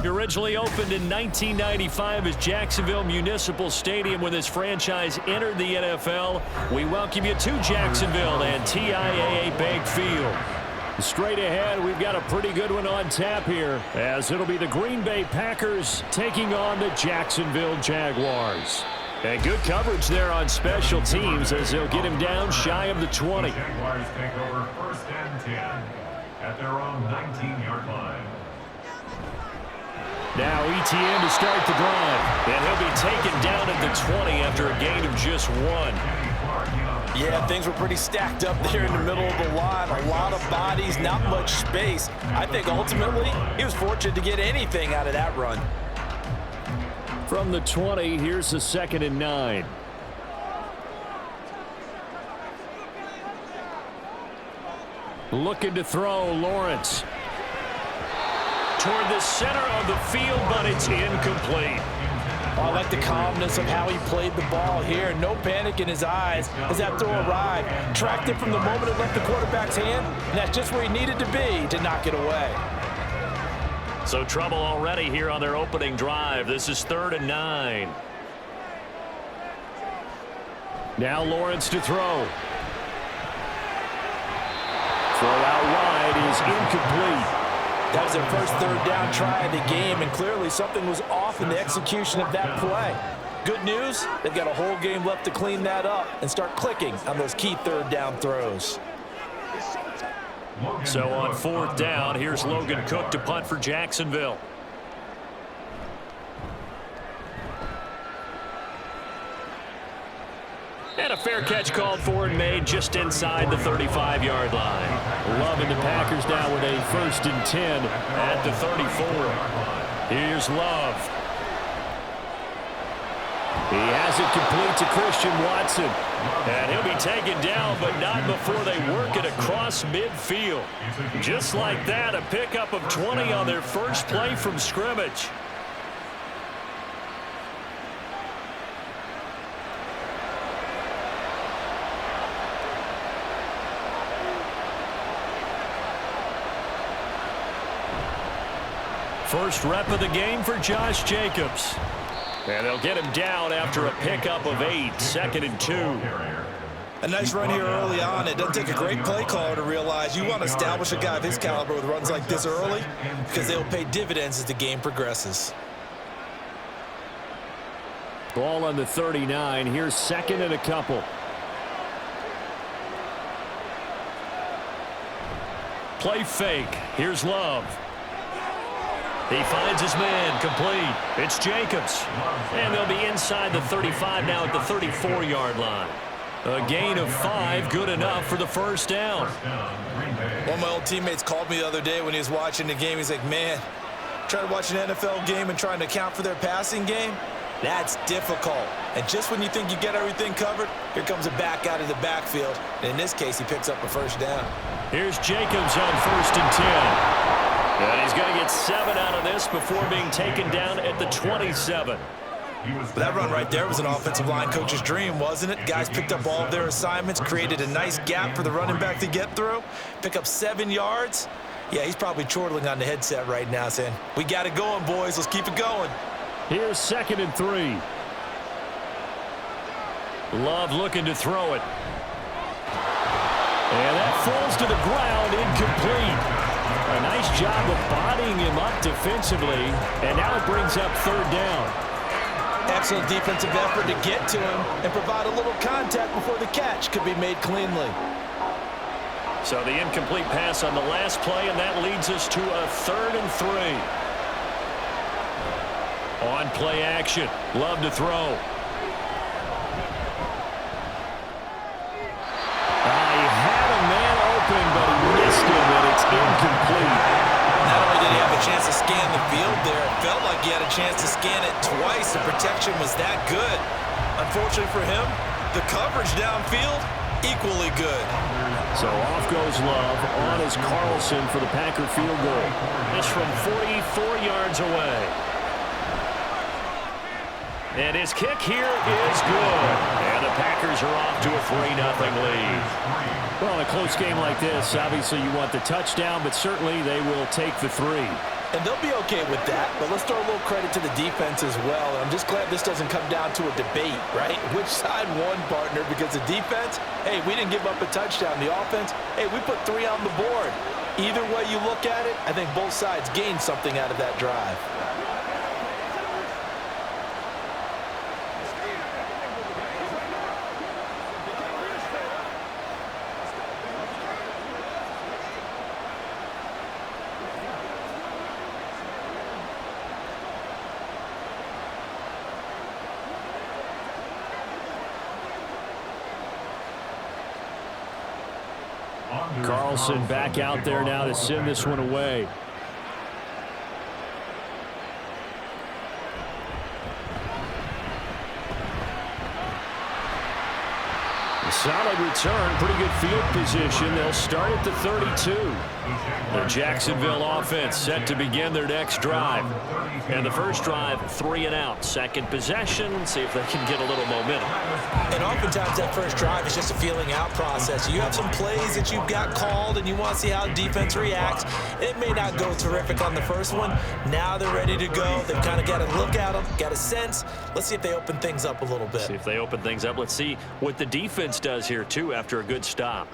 He originally opened in 1995 as Jacksonville Municipal Stadium when this franchise entered the NFL. We welcome you to Jacksonville and TIAA Bank Field. Straight ahead, we've got a pretty good one on tap here, as it'll be the Green Bay Packers taking on the Jacksonville Jaguars. And good coverage there on special teams as they'll get him down shy of the 20. The Jaguars take over 1st and 10 at their own 19-yard line. Now ETN to start the drive, and he'll be taken down at the 20 after a gain of just 1. Yeah, things were pretty stacked up there in the middle of the line. A lot of bodies, not much space. I think ultimately he was fortunate to get anything out of that run. From the 20, here's the 2nd and 9. Looking to throw, Lawrence. Toward the center of the field, but it's incomplete. I like the calmness of how he played the ball here. No panic in his eyes as that throw arrived. Tracked it from the moment it left the quarterback's hand, and that's just where he needed to be to knock it away. So trouble already here on their opening drive. This is 3rd and 9. Now Lawrence to throw. Throw out wide is incomplete. That was their first 3rd down try of the game, and clearly something was off in the execution of that play. Good news, they've got a whole game left to clean that up and start clicking on those key 3rd down throws. So on 4th down, here's Logan Cook to punt for Jacksonville. And a fair catch called for and made just inside the 35-yard line. Love and the Packers now with a 1st and 10 at the 34. Here's Love. He has it complete to Christian Watson. And he'll be taken down, but not before they work it across midfield. Just like that, a pickup of 20 on their first play from scrimmage. First rep of the game for Josh Jacobs. And they'll get him down after a pickup of 8, 2nd and 2. A nice run here early on. It doesn't take a great play caller to realize you want to establish a guy of his caliber with runs like this early because they'll pay dividends as the game progresses. Ball on the 39. Here's 2nd and a couple. Play fake. Here's Love. He finds his man, complete. It's Jacobs. And they'll be inside the 35 now at the 34-yard line. A gain of 5, good enough for the 1st down. One of my old teammates called me the other day when he was watching the game. He's like, man, trying to watch an NFL game and trying to account for their passing game, that's difficult. And just when you think you get everything covered, here comes a back out of the backfield. And in this case, he picks up a 1st down. Here's Jacobs on 1st and 10. And he's going to get 7 out of this before being taken down at the 27. That run right there was an offensive line coach's dream, wasn't it? Guys picked up all of their assignments, created a nice gap for the running back to get through, pick up 7 yards. Yeah, he's probably chortling on the headset right now saying, we got it going, boys. Let's keep it going. Here's 2nd and 3. Love looking to throw it. And that falls to the ground, incomplete. A nice job of bodying him up defensively, and now it brings up 3rd down. Excellent defensive effort to get to him and provide a little contact before the catch could be made cleanly. So the incomplete pass on the last play, and that leads us to a 3rd and 3. On play action, Love to throw. He had a man open, but he missed him, and it's incomplete. Not only did he have a chance to scan the field there, it felt like he had a chance to scan it twice. The protection was that good. Unfortunately for him, the coverage downfield, equally good. So off goes Love. On is Carlson for the Packer field goal. This from 44 yards away. And his kick here is good. And the Packers are off to a 3-0 lead. Well, in a close game like this, obviously you want the touchdown, but certainly they will take the 3. And they'll be okay with that, but let's throw a little credit to the defense as well. And I'm just glad this doesn't come down to a debate, right? Which side won, partner? Because the defense, hey, we didn't give up a touchdown. The offense, hey, we put 3 on the board. Either way you look at it, I think both sides gained something out of that drive. Carlson back out there now to send this one away. A solid return, pretty good field position. They'll start at the 32. The Jacksonville offense set to begin their next drive. And the first drive, 3 and out. Second possession, see if they can get a little momentum. And oftentimes that first drive is just a feeling out process. You have some plays that you've got called and you want to see how defense reacts. It may not go terrific on the first one. Now they're ready to go. They've kind of got to look at them, got a sense. Let's see if they open things up a little bit. See if they open things up. Let's see what the defense does here, too, after a good stop.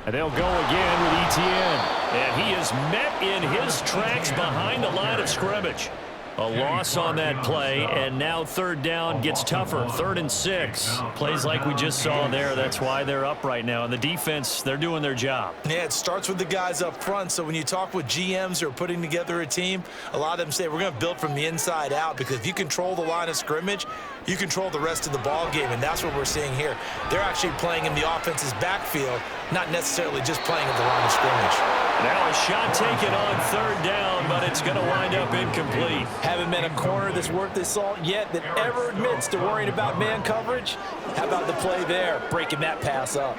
And they'll go again with Etienne. And he is met in his tracks behind the line of scrimmage. A loss on that play, and now third down gets tougher. 3rd and 6. Plays like we just saw there. That's why they're up right now. And the defense, they're doing their job. Yeah, it starts with the guys up front. So when you talk with GMs who are putting together a team, a lot of them say we're going to build from the inside out, because if you control the line of scrimmage, you control the rest of the ball game, and that's what we're seeing here. They're actually playing in the offense's backfield, not necessarily just playing at the line of scrimmage. Now a shot taken on 3rd down, but it's going to wind up incomplete. Haven't been a corner that's worth his salt yet that ever admits to worrying about man coverage. How about the play there, breaking that pass up?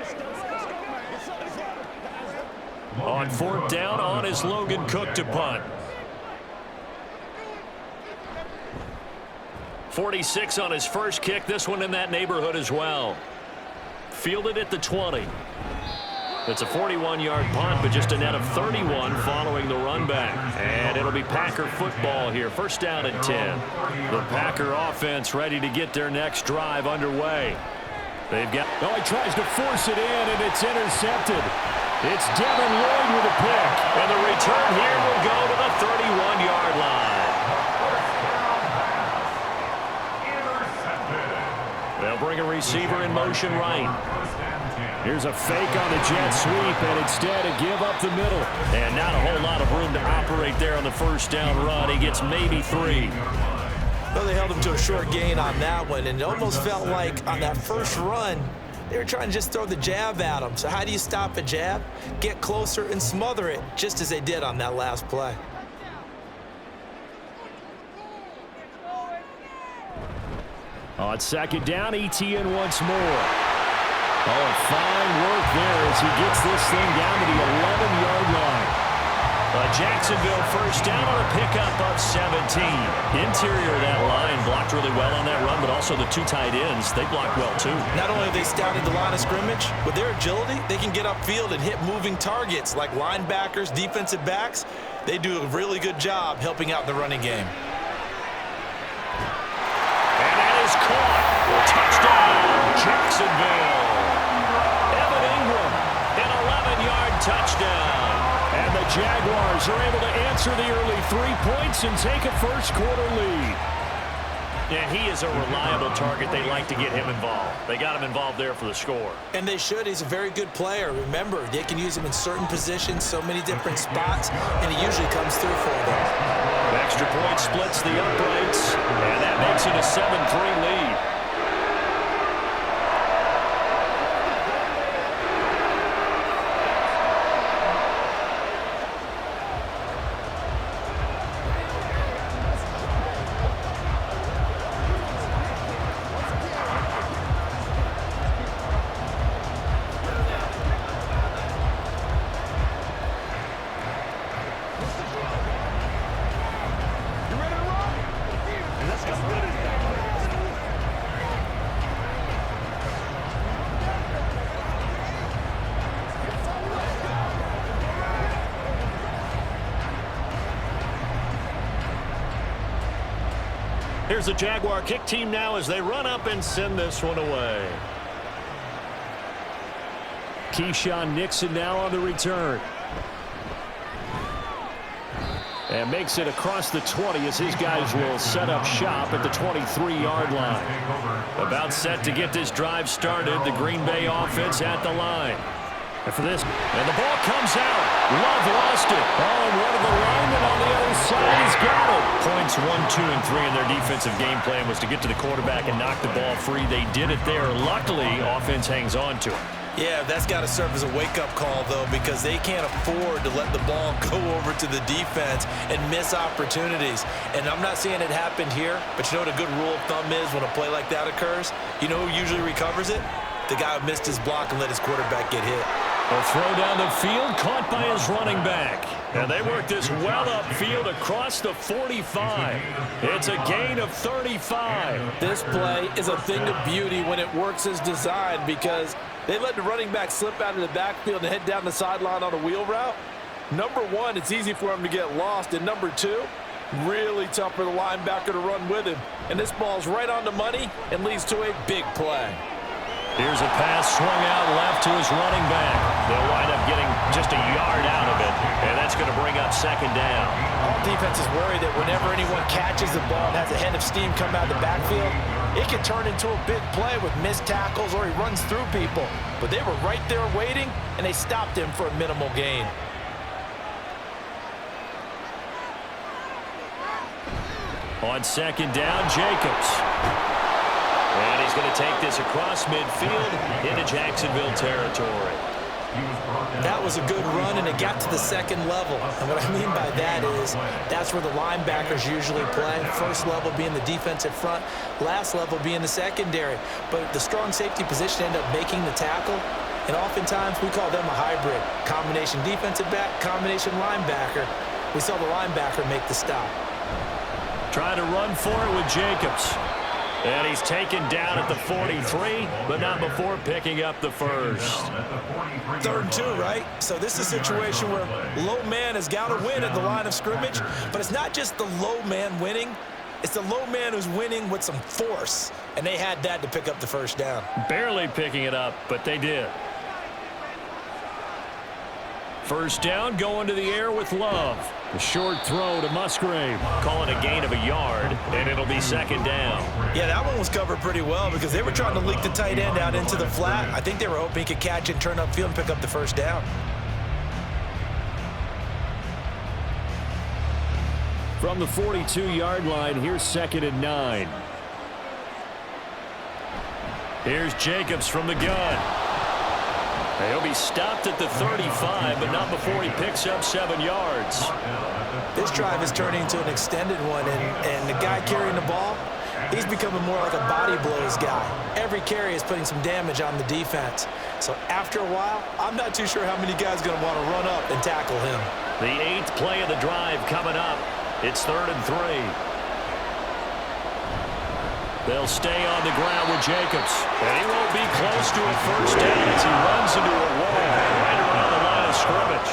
On 4th down, on is Logan Cook to punt. 46 on his first kick. This one in that neighborhood as well. Fielded at the 20. It's a 41-yard punt, but just a net of 31 following the run back. And it'll be Packer football here. First down and 10. The Packer offense ready to get their next drive underway. They've got... Oh, he tries to force it in, and it's intercepted. It's Devin Lloyd with a pick. And the return here will go to the 31-yard line. They'll bring a receiver in motion right. Here's a fake on the jet sweep, and instead a give up the middle. And not a whole lot of room to operate there on the first down run. He gets maybe 3. Well, they held him to a short gain on that one, and it almost felt like on that first run, they were trying to just throw the jab at him. So how do you stop a jab? Get closer and smother it, just as they did on that last play. On 2nd down, Etienne once more. Oh, fine work there as he gets this thing down to the 11-yard line. Jacksonville first down on a pickup of 17. Interior of that line blocked really well on that run, but also the 2 tight ends, they blocked well too. Not only have they scouted the line of scrimmage, with their agility, they can get upfield and hit moving targets like linebackers, defensive backs. They do a really good job helping out in the running game. And that is caught. Touchdown, Jacksonville. An 11-yard touchdown. And the Jaguars are able to answer the early 3 points and take a first-quarter lead. And he is a reliable target. They like to get him involved. They got him involved there for the score. And they should. He's a very good player. Remember, they can use him in certain positions, so many different spots, and he usually comes through for them. The extra point splits the uprights, and that makes it a 7-3 lead. Here's the Jaguar kick team now as they run up and send this one away. Keyshawn Nixon now on the return. And makes it across the 20 as his guys will set up shop at the 23-yard line. About set to get this drive started. The Green Bay offense at the line. And for this, and the ball comes out. Love lost it. Oh, and one of the linemen on the other side has got it. Points 1, 2, and 3 in their defensive game plan was to get to the quarterback and knock the ball free. They did it there. Luckily, offense hangs on to it. Yeah, that's got to serve as a wake-up call, though, because they can't afford to let the ball go over to the defense and miss opportunities. And I'm not saying it happened here, but you know what a good rule of thumb is when a play like that occurs? You know who usually recovers it? The guy who missed his block and let his quarterback get hit. A throw down the field, caught by his running back. And they work this well upfield across the 45. It's a gain of 35. This play is a thing of beauty when it works as designed because they let the running back slip out of the backfield and head down the sideline on a wheel route. Number one, it's easy for him to get lost. And number two, really tough for the linebacker to run with him. And this ball's right on the money and leads to a big play. Here's a pass swung out left to his running back. They'll wind up getting just a yard out of it, and that's going to bring up second down. All defenses worry that whenever anyone catches the ball and has a head of steam come out of the backfield, it can turn into a big play with missed tackles or he runs through people. But they were right there waiting, and they stopped him for a minimal gain. On second down, Jacobs. And he's going to take this across midfield into Jacksonville territory. That was a good run, and it got to the second level. And what I mean by that is that's where the linebackers usually play. First level being the defensive front, last level being the secondary. But the strong safety position ended up making the tackle, and oftentimes we call them a hybrid. Combination defensive back, combination linebacker. We saw the linebacker make the stop. Trying to run for it with Jacobs. And he's taken down at the 43, but not before picking up the first. 3rd and 2, right? So this is a situation where low man has got to win at the line of scrimmage, but it's not just the low man winning. It's the low man who's winning with some force, and they had that to pick up the first down. Barely picking it up, but they did. First down, going to the air with Love. A short throw to Musgrave. Calling a gain of a yard, and it'll be second down. Yeah, that one was covered pretty well because they were trying to leak the tight end out into the flat. I think they were hoping he could catch and turn upfield and pick up the first down. From the 42-yard line, here's 2nd and 9. Here's Jacobs from the gun. He'll be stopped at the 35, but not before he picks up 7 yards. This drive is turning into an extended one, and the guy carrying the ball, he's becoming more like a body blows guy. Every carry is putting some damage on the defense. So after a while, I'm not too sure how many guys are going to want to run up and tackle him. The 8th play of the drive coming up. It's 3rd and 3. They'll stay on the ground with Jacobs. And he won't be close to a first down as he runs into a wall right around the line of scrimmage.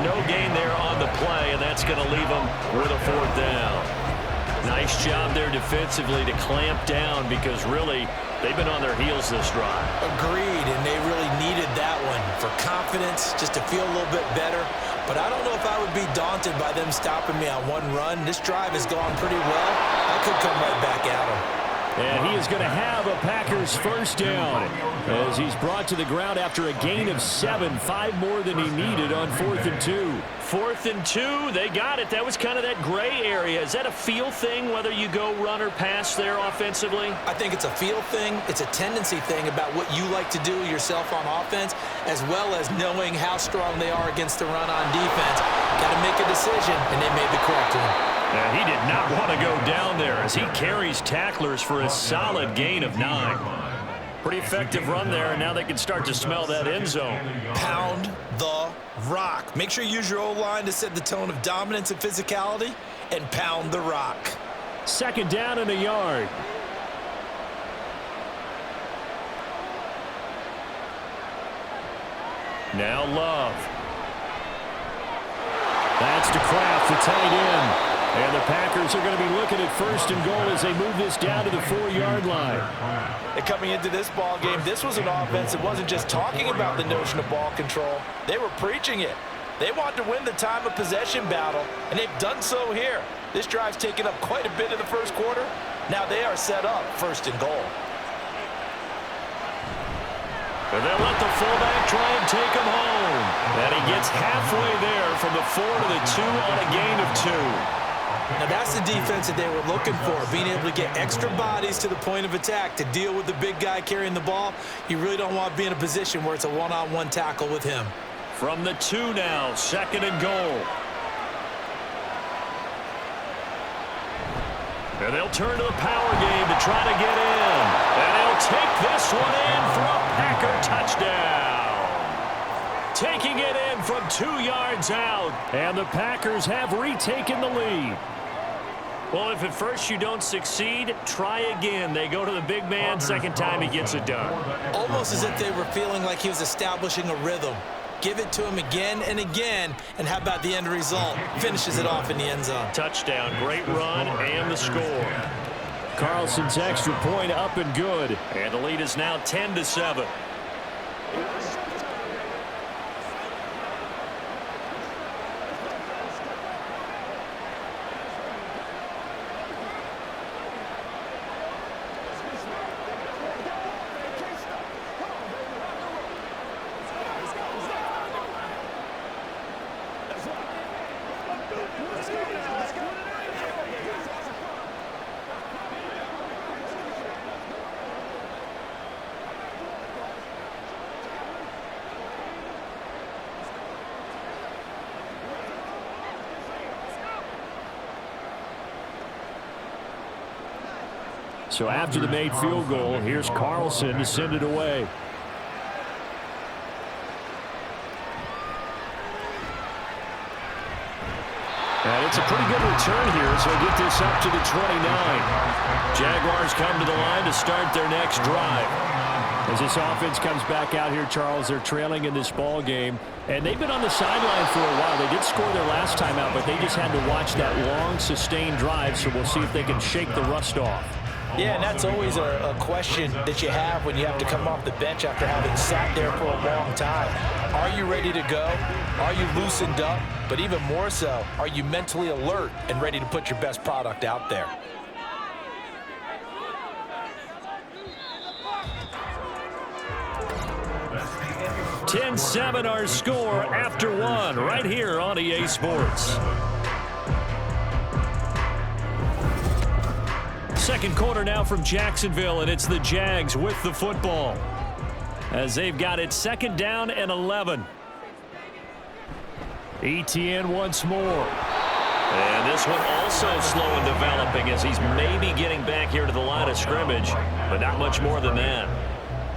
No gain there on the play, and that's going to leave him with a 4th down. Nice job there defensively to clamp down because really they've been on their heels this drive. Agreed, and they really needed that one for confidence, just to feel a little bit better. But I don't know if I would be daunted by them stopping me on one run. This drive has gone pretty well. I could come right back at them. And he is going to have a Packers first down as he's brought to the ground after a gain of 7, 5 more than he needed on 4th and 2. 4th and 2, they got it. That was kind of that gray area. Is that a feel thing, whether you go run or pass there offensively? I think it's a feel thing. It's a tendency thing about what you like to do yourself on offense, as well as knowing how strong they are against the run on defense. Got to make a decision, and they made the correct one. Yeah, he did not want to go down there as he carries tacklers for a solid gain of 9. Pretty effective run there, and now they can start to smell that end zone. Pound the rock. Make sure you use your O-line to set the tone of dominance and physicality, and pound the rock. 2nd down and a yard. Now Love. That's to Kraft, the tight end. And the Packers are going to be looking at first and goal as they move this down to the 4-yard line. And coming into this ball game, this was an offense that wasn't just talking about the notion of ball control. They were preaching it. They wanted to win the time of possession battle, and they've done so here. This drive's taken up quite a bit in the first quarter. Now they are set up first and goal. And they'll let the fullback try and take him home. And he gets halfway there from the 4 to the 2 on a gain of 2. Now that's the defense that they were looking for, being able to get extra bodies to the point of attack to deal with the big guy carrying the ball. You really don't want to be in a position where it's a one-on-one tackle with him. From the 2 now, 2nd and goal. And they'll turn to the power game to try to get in. And he'll take this one in for a Packer touchdown. Taking it in from 2 yards out. And the Packers have retaken the lead. Well, if at first you don't succeed, try again. They go to the big man. Second time he gets it done. Almost as if they were feeling like he was establishing a rhythm. Give it to him again and again, and how about the end result? Finishes it off in the end zone. Touchdown, great run, and the score. Carlson's extra point up and good, and the lead is now 10-7. So after the made field goal, here's Carlson to send it away. And it's a pretty good return here, so get this up to the 29. Jaguars come to the line to start their next drive. As this offense comes back out here, Charles, they're trailing in this ball game, and they've been on the sideline for a while. They did score their last time out, but they just had to watch that long, sustained drive, so we'll see if they can shake the rust off. Yeah, and that's always a question that you have when you have to come off the bench after having sat there for a long time. Are you ready to go? Are you loosened up? But even more so, are you mentally alert and ready to put your best product out there? (10-7) our score after one, right here on EA Sports. Second quarter now from Jacksonville, and it's the Jags with the football as they've got it 2nd down and 11. ETN once more. And this one also slow in developing as he's maybe getting back here to the line of scrimmage, but not much more than that.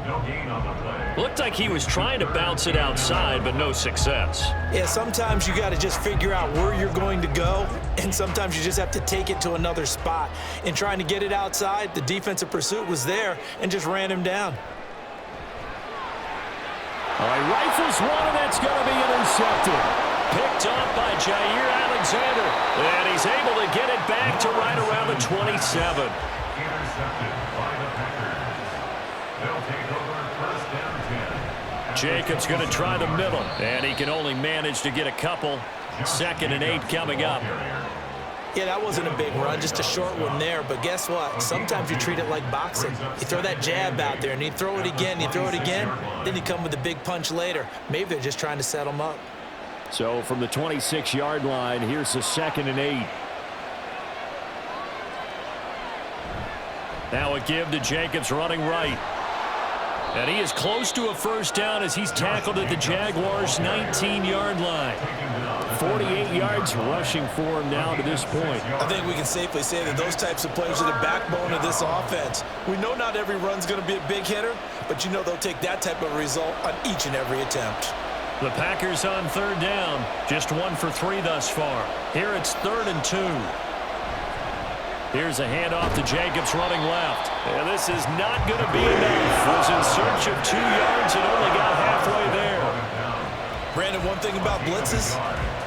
No gain on the play. Looked like he was trying to bounce it outside, but no success. Yeah, sometimes you got to just figure out where you're going to go, and sometimes you just have to take it to another spot. In trying to get it outside, the defensive pursuit was there and just ran him down. All right, rifles one, and that's going to be intercepted. Picked up by Jair Alexander, and he's able to get it back to right around the 27. Intercepted by the Packers. They'll take over first down 10. Jacobs going to try the middle, and he can only manage to get a couple. 2nd and 8 coming up. Yeah, that wasn't a big run, just a short one there. But guess what? Sometimes you treat it like boxing. You throw that jab out there, and you throw it again, you throw it again, then you come with a big punch later. Maybe they're just trying to set them up. So from the 26-yard line, here's the 2nd and 8. Now a give to Jacobs running right. And he is close to a first down as he's tackled at the Jaguars' 19-yard line. 48 yards rushing for him now to this point. I think we can safely say that those types of players are the backbone of this offense. We know not every run's going to be a big hitter, but you know they'll take that type of result on each and every attempt. The Packers on 3rd down, just 1 for 3 thus far. Here it's 3rd and 2. Here's a handoff to Jacobs running left. And this is not going to be enough. Was in search of 2 yards and only got halfway there. Brandon, one thing about blitzes,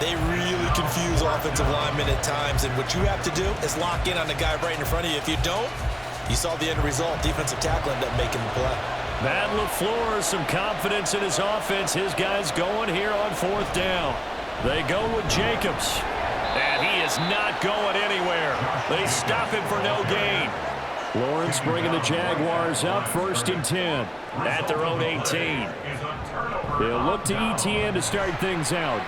They really confuse offensive linemen at times, and what you have to do is lock in on the guy right in front of you. If you don't, you saw the end result. Defensive tackle ended up making the play. Matt LaFleur, some confidence in his offense. His guys going here on 4th down. They go with Jacobs. And he is not going anywhere. They stop him for no gain. Lawrence bringing the Jaguars up 1st and 10 at their own 18. They'll look to ETN to start things out.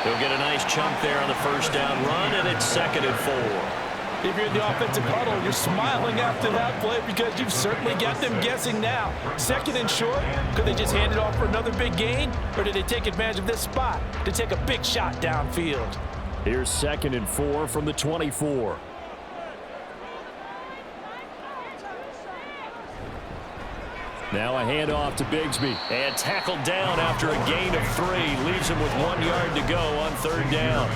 He'll get a nice chunk there on the 1st down run, and it's 2nd and 4. If you're in the offensive huddle, you're smiling after that play because you've certainly got them guessing now. 2nd and short, could they just hand it off for another big gain? Or did they take advantage of this spot to take a big shot downfield? Here's 2nd and 4 from the 24. Now a handoff to Bigsby. And tackled down after a gain of 3. Leaves him with 1 yard to go on 3rd down.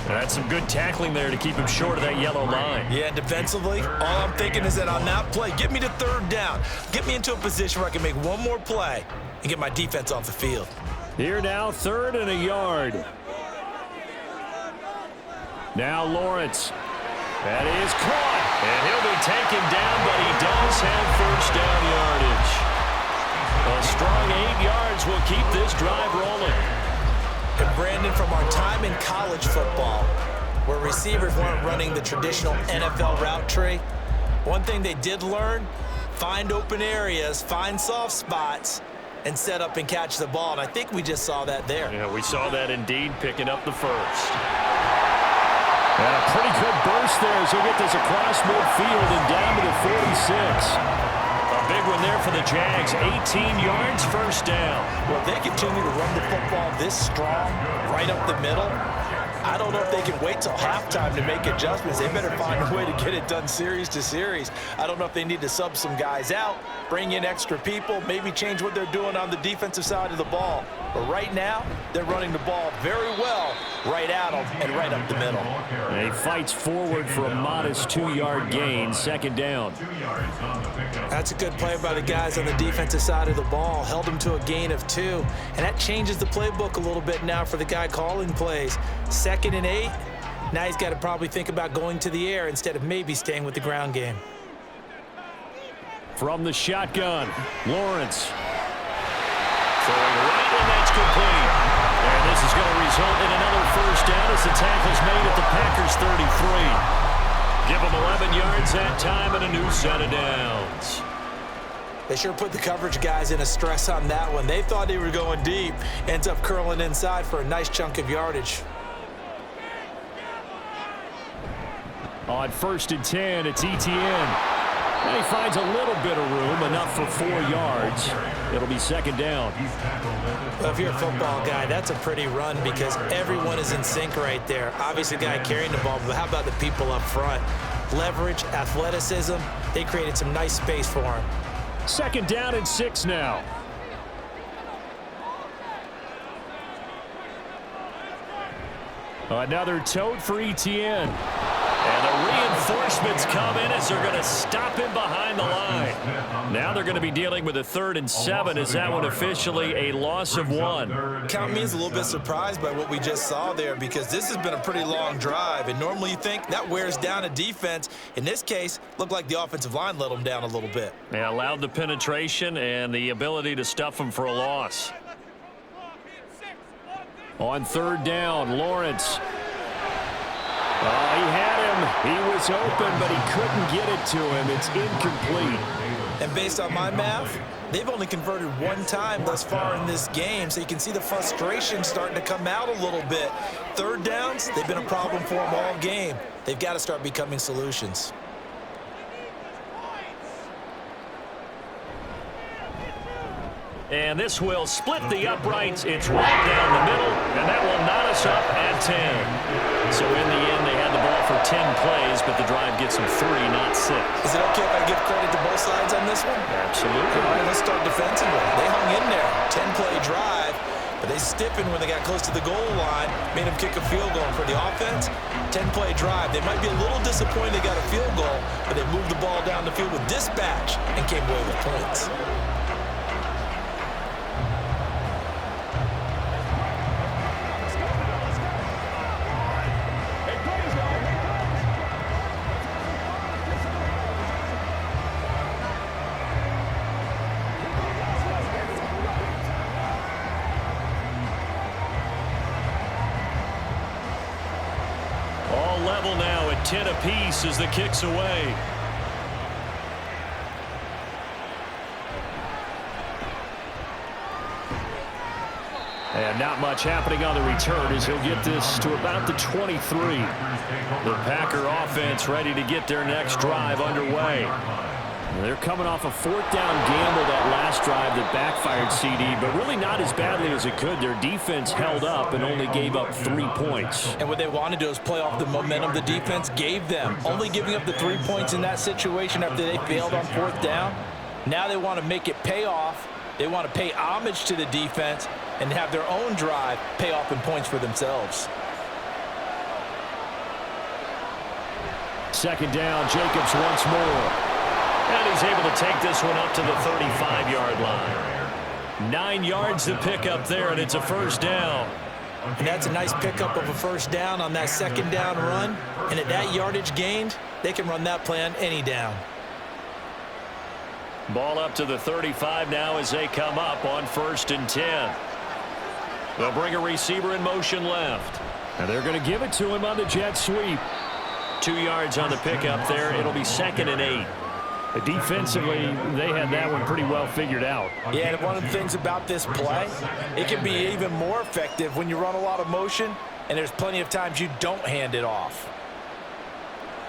That's some good tackling there to keep him short of that yellow line. Yeah, defensively, all I'm thinking is that on that play, get me to 3rd down. Get me into a position where I can make one more play and get my defense off the field. Here now, 3rd and a yard. Now Lawrence. That is caught. And he'll be taken down, but he does have 1st down yardage. A strong 8 yards will keep this drive rolling. And Brandon, from our time in college football, where receivers weren't running the traditional NFL route tree, one thing they did learn, find open areas, find soft spots, and set up and catch the ball. And I think we just saw that there. Yeah, we saw that indeed, picking up the 1st. And a pretty good burst there as he'll get this across midfield and down to the 46. A big one there for the Jags. 18 yards, 1st down. Well, if they continue to run the football this strong, right up the middle, I don't know if they can wait till halftime to make adjustments. They better find a way to get it done series to series. I don't know if they need to sub some guys out, bring in extra people, maybe change what they're doing on the defensive side of the ball. But right now, they're running the ball very well right at them and right up the middle. And he fights forward for a modest 2-yard gain, 2nd down. That's a good play by the guys on the defensive side of the ball. Held them to a gain of 2. And that changes the playbook a little bit now for the guy calling plays. 2nd and 8. Now he's got to probably think about going to the air instead of maybe staying with the ground game. From the shotgun, Lawrence. Throwing right, and that's complete. And this is going to result in another 1st down as the tackle's made at the Packers' 33. Give them 11 yards that time and a new set of downs. They sure put the coverage guys in a stress on that one. They thought they were going deep. Ends up curling inside for a nice chunk of yardage. On 1st and 10, it's ETN. And he finds a little bit of room, enough for 4 yards. It'll be 2nd down. Well, if you're a football guy, that's a pretty run because everyone is in sync right there. Obviously, the guy carrying the ball, but how about the people up front? Leverage, athleticism, they created some nice space for him. 2nd down and 6 now. Another tote for ETN. And the reinforcements come in as they're going to stop him behind the line. Now they're going to be dealing with a 3rd and 7. Is that one officially a loss of 1? Count me as a little bit surprised by what we just saw there because this has been a pretty long drive. And normally you think that wears down a defense. In this case, looked like the offensive line let them down a little bit. They allowed the penetration and the ability to stuff them for a loss. On 3rd down, Lawrence. He had him. He was open, but he couldn't get it to him. It's incomplete. And based on my math, they've only converted 1 time thus far in this game, so you can see the frustration starting to come out a little bit. 3rd downs, they've been a problem for them all game. They've got to start becoming solutions. And this will split the uprights. It's right down the middle, and that will knot us up at 10. So in the end, they had the ball for 10 plays, but the drive gets them 3, not 6. Is it okay if I give credit to both sides on this one? Absolutely. All right, let's start defensively. They hung in there. 10-play drive, but they stiffened when they got close to the goal line, made them kick a field goal. For the offense, 10-play drive. They might be a little disappointed they got a field goal, but they moved the ball down the field with dispatch and came away with points. 10 apiece as the kick's away. And not much happening on the return as he'll get this to about the 23. The Packer offense ready to get their next drive underway. They're coming off a fourth down gamble that last drive that backfired, CD, but really not as badly as it could. Their defense held up and only gave up 3 points. And what they want to do is play off the momentum the defense gave them. Only giving up the 3 points in that situation after they failed on fourth down. Now they want to make it pay off. They want to pay homage to the defense and have their own drive pay off in points for themselves. Second down, Jacobs once more. And he's able to take this one up to the 35-yard line. 9 yards to pick up there, and it's a first down. And that's a nice pickup of a first down on that second down run. And at that yardage gained, they can run that play on any down. Ball up to the 35 now as they come up on 1st and 10. They'll bring a receiver in motion left. And they're going to give it to him on the jet sweep. 2 yards on the pickup there. It'll be 2nd and 8. Defensively, they had that one pretty well figured out. Yeah, and one of the things about this play, it can be even more effective when you run a lot of motion, and there's plenty of times you don't hand it off.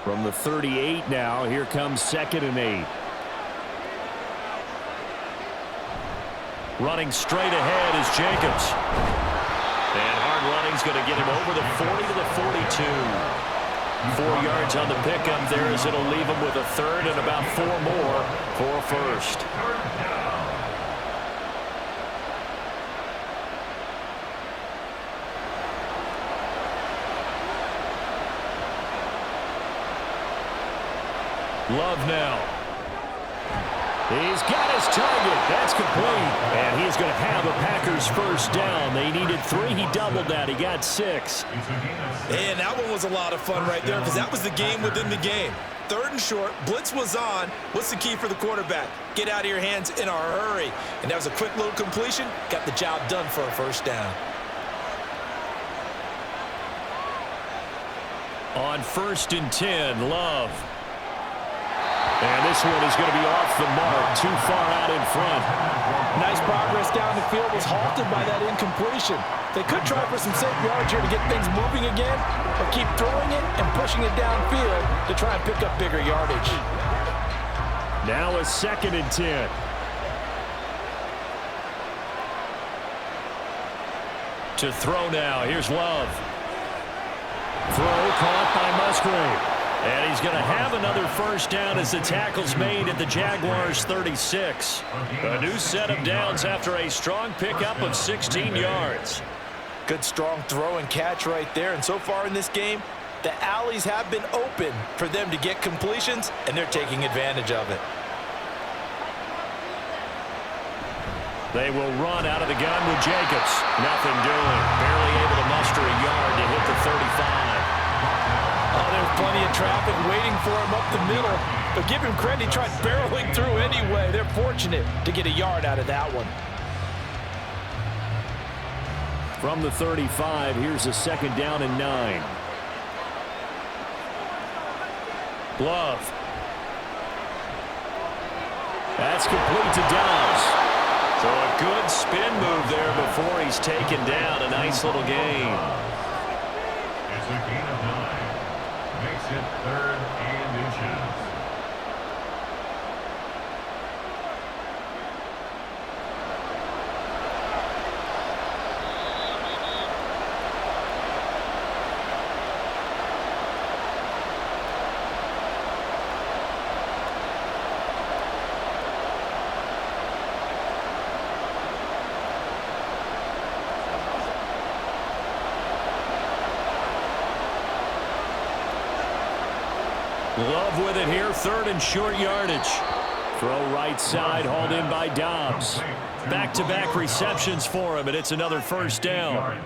From the 38 now, here comes 2nd and 8. Running straight ahead is Jacobs. And hard running's going to get him over the 40 to the 42. 4 yards on the pickup there as it'll leave him with a third and about 4 more for a first. Love now. He's got his target. That's complete. And he's going to have a Packers first down. They needed 3. He doubled that. He got 6. And that one was a lot of fun right there because that was the game within the game. 3rd and short. Blitz was on. What's the key for the quarterback? Get out of your hands in a hurry. And that was a quick little completion. Got the job done for a first down. On 1st and 10, Love. And this one is going to be off the mark, too far out in front. Nice progress down the field was halted by that incompletion. They could try for some safe yards here to get things moving again, or keep throwing it and pushing it downfield to try and pick up bigger yardage. Now a 2nd and 10. To throw now, here's Love. Throw caught by Musgrave. And he's going to have another first down as the tackle's made at the Jaguars 36. A new set of downs after a strong pickup of 16 yards. Good strong throw and catch right there. And so far in this game, the alleys have been open for them to get completions, and they're taking advantage of it. They will run out of the gun with Jacobs. Nothing doing. Barely able to muster a yard to hit the 35. Oh, there's plenty of traffic waiting for him up the middle. But give him credit, he tried barreling through anyway. They're fortunate to get a yard out of that one. From the 35, here's a 2nd down and 9. Love. That's complete to Dobbs. So a good spin move there before he's taken down. A nice little gain. It's a gain of 9. Makes it 3rd and inches. Love with it here, 3rd and short yardage. Throw right side, hauled in by Dobbs. Back-to-back receptions for him, and it's another first down.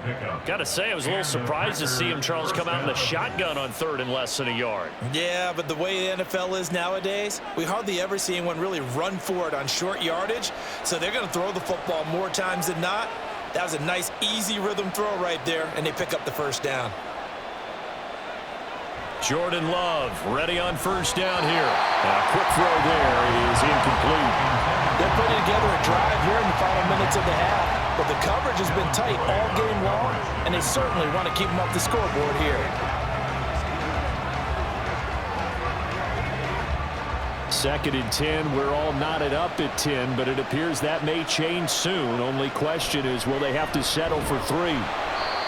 Got to say, I was a little surprised to see him, Charles, come out in the shotgun on 3rd and less than a yard. Yeah, but the way the NFL is nowadays, we hardly ever see anyone really run for it on short yardage. So they're going to throw the football more times than not. That was a nice, easy rhythm throw right there, and they pick up the first down. Jordan Love ready on first down here. A quick throw there is incomplete. They're putting together a drive here in the final minutes of the half, but the coverage has been tight all game long, and they certainly want to keep them up the scoreboard here. Second and 10. We're all knotted up at 10, but it appears that may change soon. Only question is, will they have to settle for 3?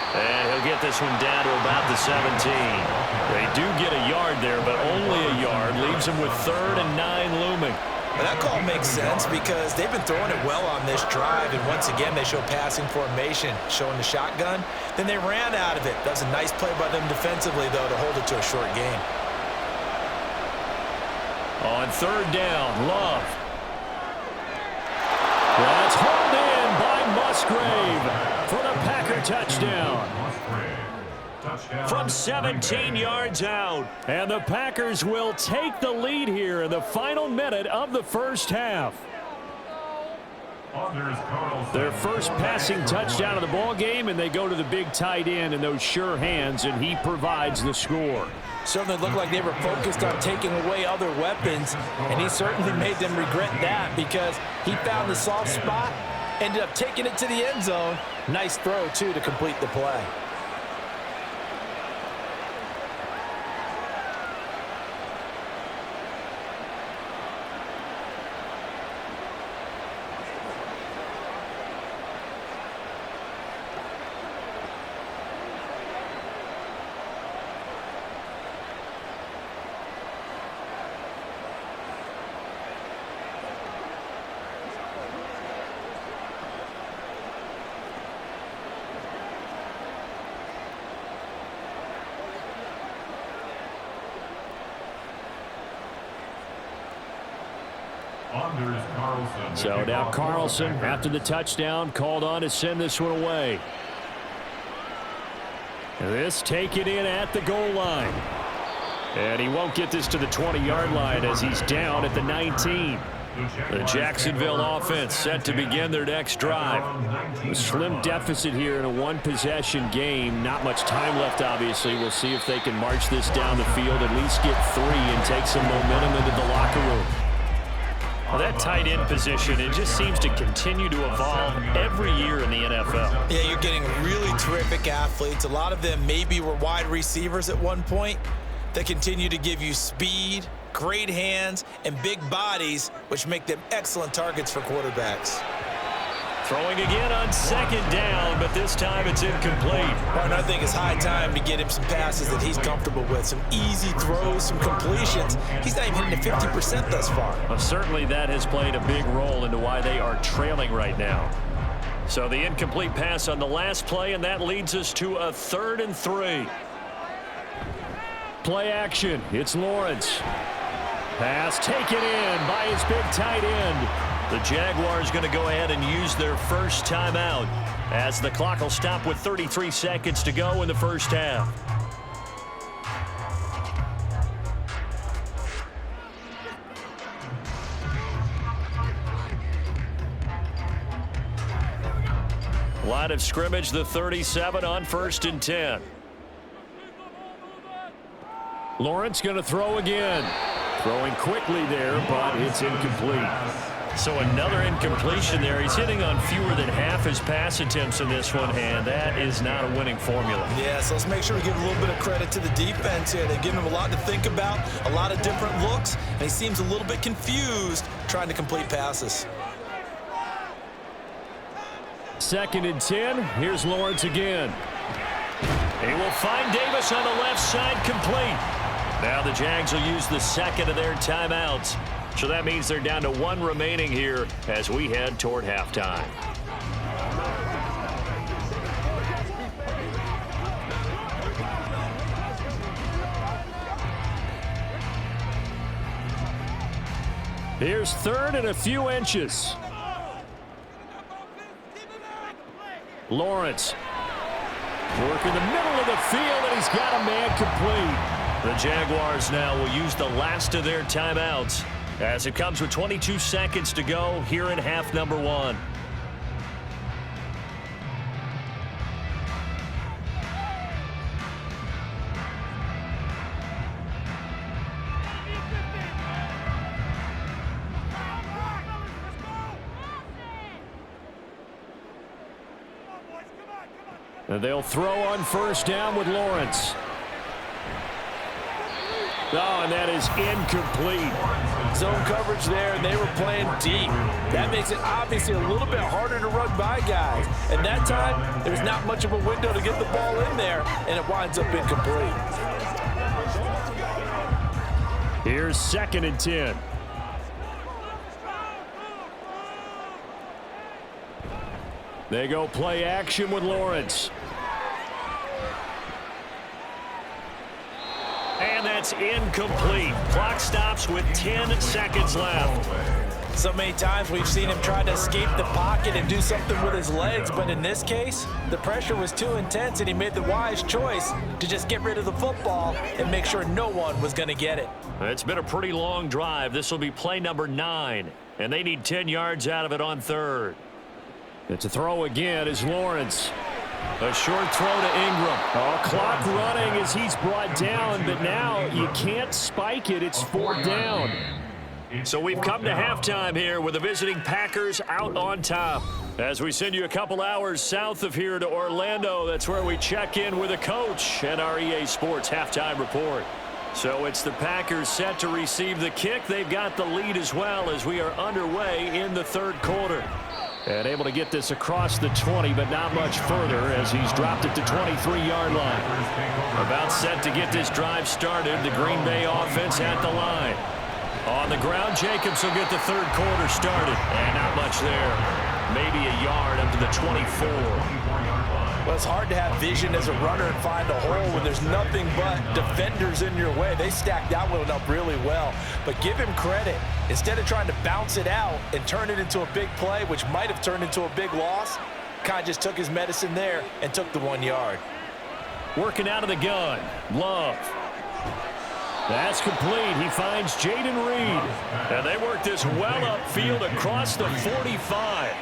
And he'll get this one down to about the 17. They do get a yard there, but only a yard. Leaves them with 3rd and 9 looming. Well, that call makes sense because they've been throwing it well on this drive, and once again they show passing formation, showing the shotgun. Then they ran out of it. That was a nice play by them defensively, though, to hold it to a short gain. On 3rd down, Love. That's hauled in by Musgrave for the Packer touchdown. From 17 yards out. And the Packers will take the lead here in the final minute of the first half. Their first passing touchdown of the ball game, and they go to the big tight end in those sure hands, and he provides the score. Certainly looked like they were focused on taking away other weapons, and he certainly made them regret that because he found the soft spot, ended up taking it to the end zone. Nice throw, too, to complete the play. So now Carlson, after the touchdown, called on to send this one away. This taken in at the goal line. And he won't get this to the 20-yard line as he's down at the 19. The Jacksonville offense set to begin their next drive. A slim deficit here in a one-possession game. Not much time left, obviously. We'll see if they can march this down the field, at least get 3 and take some momentum into the locker room. Well, that tight end position, it just seems to continue to evolve every year in the NFL. Yeah, you're getting really terrific athletes. A lot of them maybe were wide receivers at one point. They continue to give you speed, great hands, and big bodies, which make them excellent targets for quarterbacks. Throwing again on 2nd down, but this time it's incomplete. And I think it's high time to get him some passes that he's comfortable with. Some easy throws, some completions. He's not even hitting the 50% thus far. Well, certainly that has played a big role into why they are trailing right now. So the incomplete pass on the last play, and that leads us to a 3rd and 3. Play action. It's Lawrence. Pass taken in by his big tight end. The Jaguars going to go ahead and use their first timeout as the clock will stop with 33 seconds to go in the first half. Line of scrimmage, the 37 on 1st and 10. Lawrence going to throw again. Throwing quickly there, but it's incomplete. So another incompletion there. He's hitting on fewer than half his pass attempts in this one, and that is not a winning formula. Yeah, so let's make sure we give a little bit of credit to the defense here. They've given him a lot to think about, a lot of different looks, and he seems a little bit confused trying to complete passes. 2nd and 10. Here's Lawrence again. He will find Davis on the left side, complete. Now the Jags will use the second of their timeouts. So that means they're down to 1 remaining here as we head toward halftime. Here's 3rd and a few inches. Lawrence working the middle of the field, and he's got a man complete. The Jaguars now will use the last of their timeouts as it comes with 22 seconds to go here in half number 1. And they'll throw on first down with Lawrence. Oh, and that is incomplete. Zone coverage there, and they were playing deep. That makes it obviously a little bit harder to run by guys. And that time, there's not much of a window to get the ball in there, and it winds up incomplete. Here's 2nd and 10. They go play action with Lawrence. And that's incomplete. Clock stops with 10 seconds left. So many times we've seen him try to escape the pocket and do something with his legs, but in this case, the pressure was too intense and he made the wise choice to just get rid of the football and make sure no one was going to get it. It's been a pretty long drive. This will be play number 9, and they need 10 yards out of it on 3rd. It's a throw again is Lawrence. A short throw to Ingram. Oh, clock running as he's brought down, but now you can't spike it. It's 4th down. So we've come to halftime here with the visiting Packers out on top. As we send you a couple hours south of here to Orlando, that's where we check in with a coach and our EA Sports halftime report. So it's the Packers set to receive the kick. They've got the lead as well as we are underway in the 3rd quarter. And able to get this across the 20, but not much further as he's dropped it to 23-yard line. About set to get this drive started, the Green Bay offense at the line. On the ground, Jacobs will get the 3rd quarter started. And not much there. Maybe a yard up to the 24. Well, it's hard to have vision as a runner and find a hole when there's nothing but defenders in your way. They stacked that one up really well. But give him credit. Instead of trying to bounce it out and turn it into a big play, which might have turned into a big loss, kind of just took his medicine there and took the 1 yard. Working out of the gun, Love. That's complete. He finds Jaden Reed. And they work this well upfield across the 45.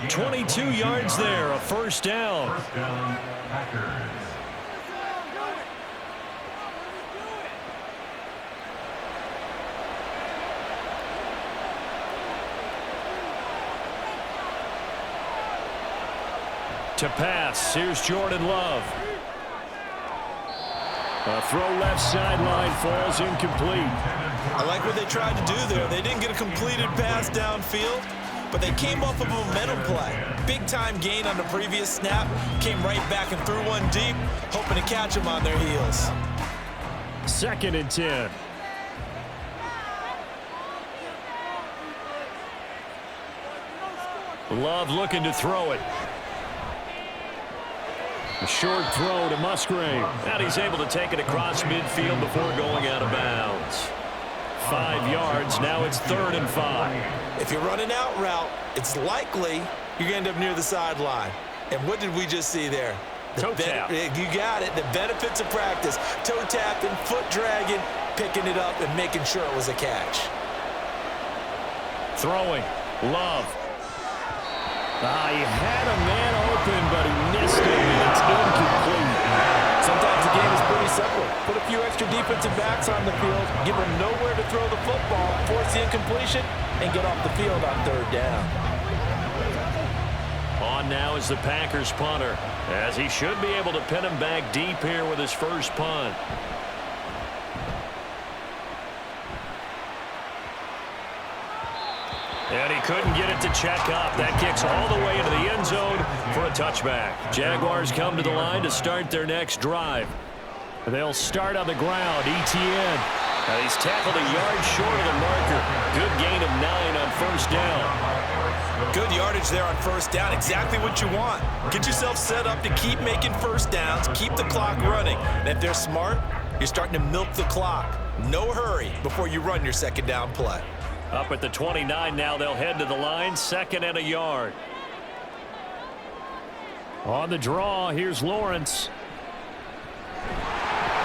22 yards there, a 1st down. First down, Packers. To pass, here's Jordan Love. A throw left sideline falls incomplete. I like what they tried to do there. They didn't get a completed pass downfield, but they came off of a momentum play. Big-time gain on the previous snap, came right back and threw one deep, hoping to catch them on their heels. 2nd and 10. Love looking to throw it. A short throw to Musgrave. And he's able to take it across midfield before going out of bounds. 5 yards. Now it's 3rd and 5. If you run an out route, it's likely you're going to end up near the sideline. And what did we just see there? Toe tap. You got it. The benefits of practice. Toe tapping, foot dragging, picking it up, and making sure it was a catch. Throwing. Love. He had a man open, but he missed it, and it's incomplete. Sometimes the game is pretty simple. Put a few extra defensive backs on the field, give them nowhere to throw the football, force the incompletion, and get off the field on 3rd down. On now is the Packers punter, as he should be able to pin him back deep here with his first punt. And he couldn't get it to check up. That kicks all the way into the end zone for a touchback. Jaguars come to the line to start their next drive. They'll start on the ground. ETN. He's tackled a yard short of the marker. Good gain of 9 on 1st down. Good yardage there on 1st down. Exactly what you want. Get yourself set up to keep making 1st downs, keep the clock running. And if they're smart, you're starting to milk the clock. No hurry before you run your 2nd down play. Up at the 29 now, they'll head to the line, 2nd and a yard. On the draw, here's Lawrence.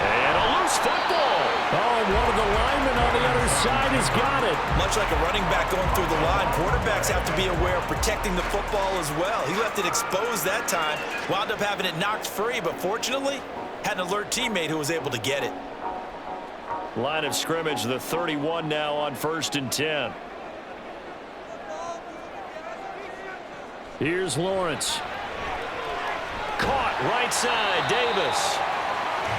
And a loose football. Oh, and one of the linemen on the other side has got it. Much like a running back going through the line, quarterbacks have to be aware of protecting the football as well. He left it exposed that time, wound up having it knocked free, but fortunately, had an alert teammate who was able to get it. Line of scrimmage, the 31 now on 1st and 10. Here's Lawrence. Caught right side, Davis.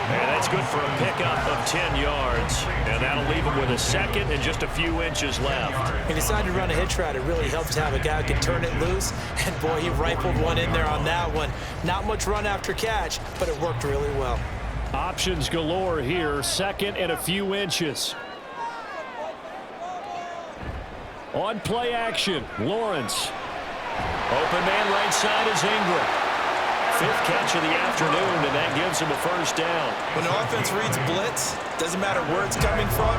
And that's good for a pickup of 10 yards. And that'll leave him with a second and just a few inches left. He decided to run a hitch route. It really helps to have a guy who can turn it loose. And, boy, he rifled one in there on that one. Not much run after catch, but it worked really well. Options galore here. Second and a few inches. On play action, Lawrence. Open man right side is Ingram. Fifth catch of the afternoon, and that gives him a first down. When the offense reads blitz, doesn't matter where it's coming from,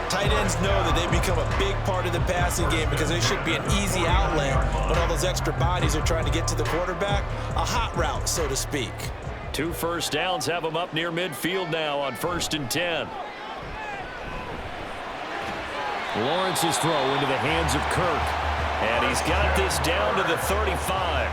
tight ends know that they become a big part of the passing game because they should be an easy outlet when all those extra bodies are trying to get to the quarterback. A hot route, so to speak. 2 first downs have him up near midfield now on 1st and 10. Lawrence's throw into the hands of Kirk. And he's got this down to the 35.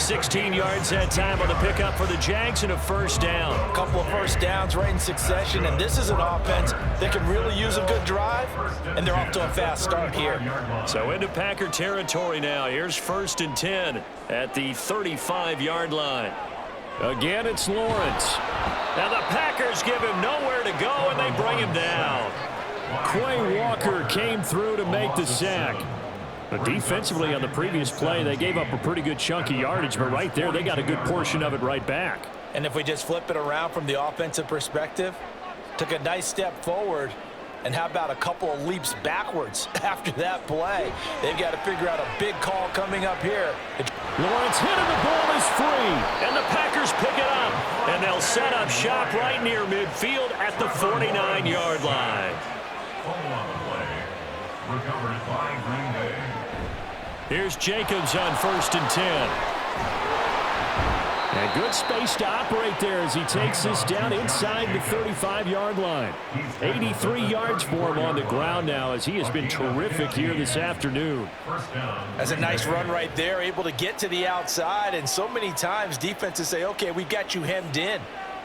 16 yards that time on the pickup for the Jags and a first down. A couple of first downs right in succession, and this is an offense that can really use a good drive, and they're off to a fast start here. So into Packer territory now. Here's 1st and 10 at the 35-yard line. Again, it's Lawrence. Now the Packers give him nowhere to go, and they bring him down. Quay Walker came through to make the sack. But defensively on the previous play, they gave up a pretty good chunk of yardage, but right there, they got a good portion of it right back. And if we just flip it around from the offensive perspective, took a nice step forward, and how about a couple of leaps backwards after that play? They've got to figure out a big call coming up here. Lawrence hit and the ball is free. And the Packers pick it up, and they'll set up shop right near midfield at the 49-yard line. On the play, recovered by Green Bay. Here's Jacobs on 1st and 10. And good space to operate there as he takes this down inside the 35-yard line. 83 yards for him on the ground now as he has been terrific here this afternoon. That's a nice run right there, able to get to the outside, and so many times defenses say, okay, we got you hemmed in.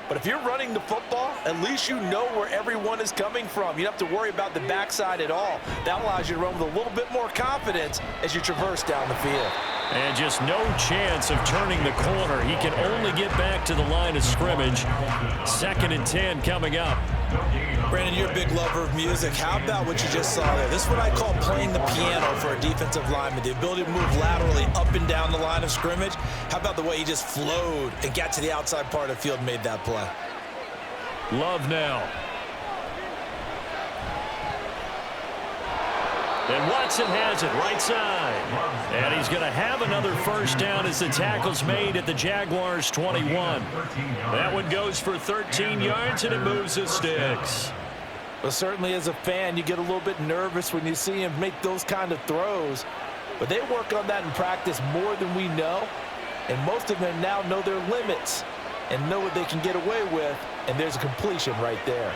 But if you're running the football, at least you know where everyone is coming from. You don't have to worry about the backside at all. That allows you to run with a little bit more confidence as you traverse down the field. And just no chance of turning the corner. He can only get back to the line of scrimmage. 2nd and 10 coming up. Brandon, you're a big lover of music. How about what you just saw there? This is what I call playing the piano for a defensive lineman. The ability to move laterally up and down the line of scrimmage. How about the way he just flowed and got to the outside part of the field and made that play? Love now. And Watson has it right side. And he's going to have another first down as the tackle's made at the Jaguars 21. That one goes for 13 yards, and it moves the sticks. Well, certainly as a fan, you get a little bit nervous when you see him make those kind of throws. But they work on that in practice more than we know. And most of them now know their limits and know what they can get away with. And there's a completion right there.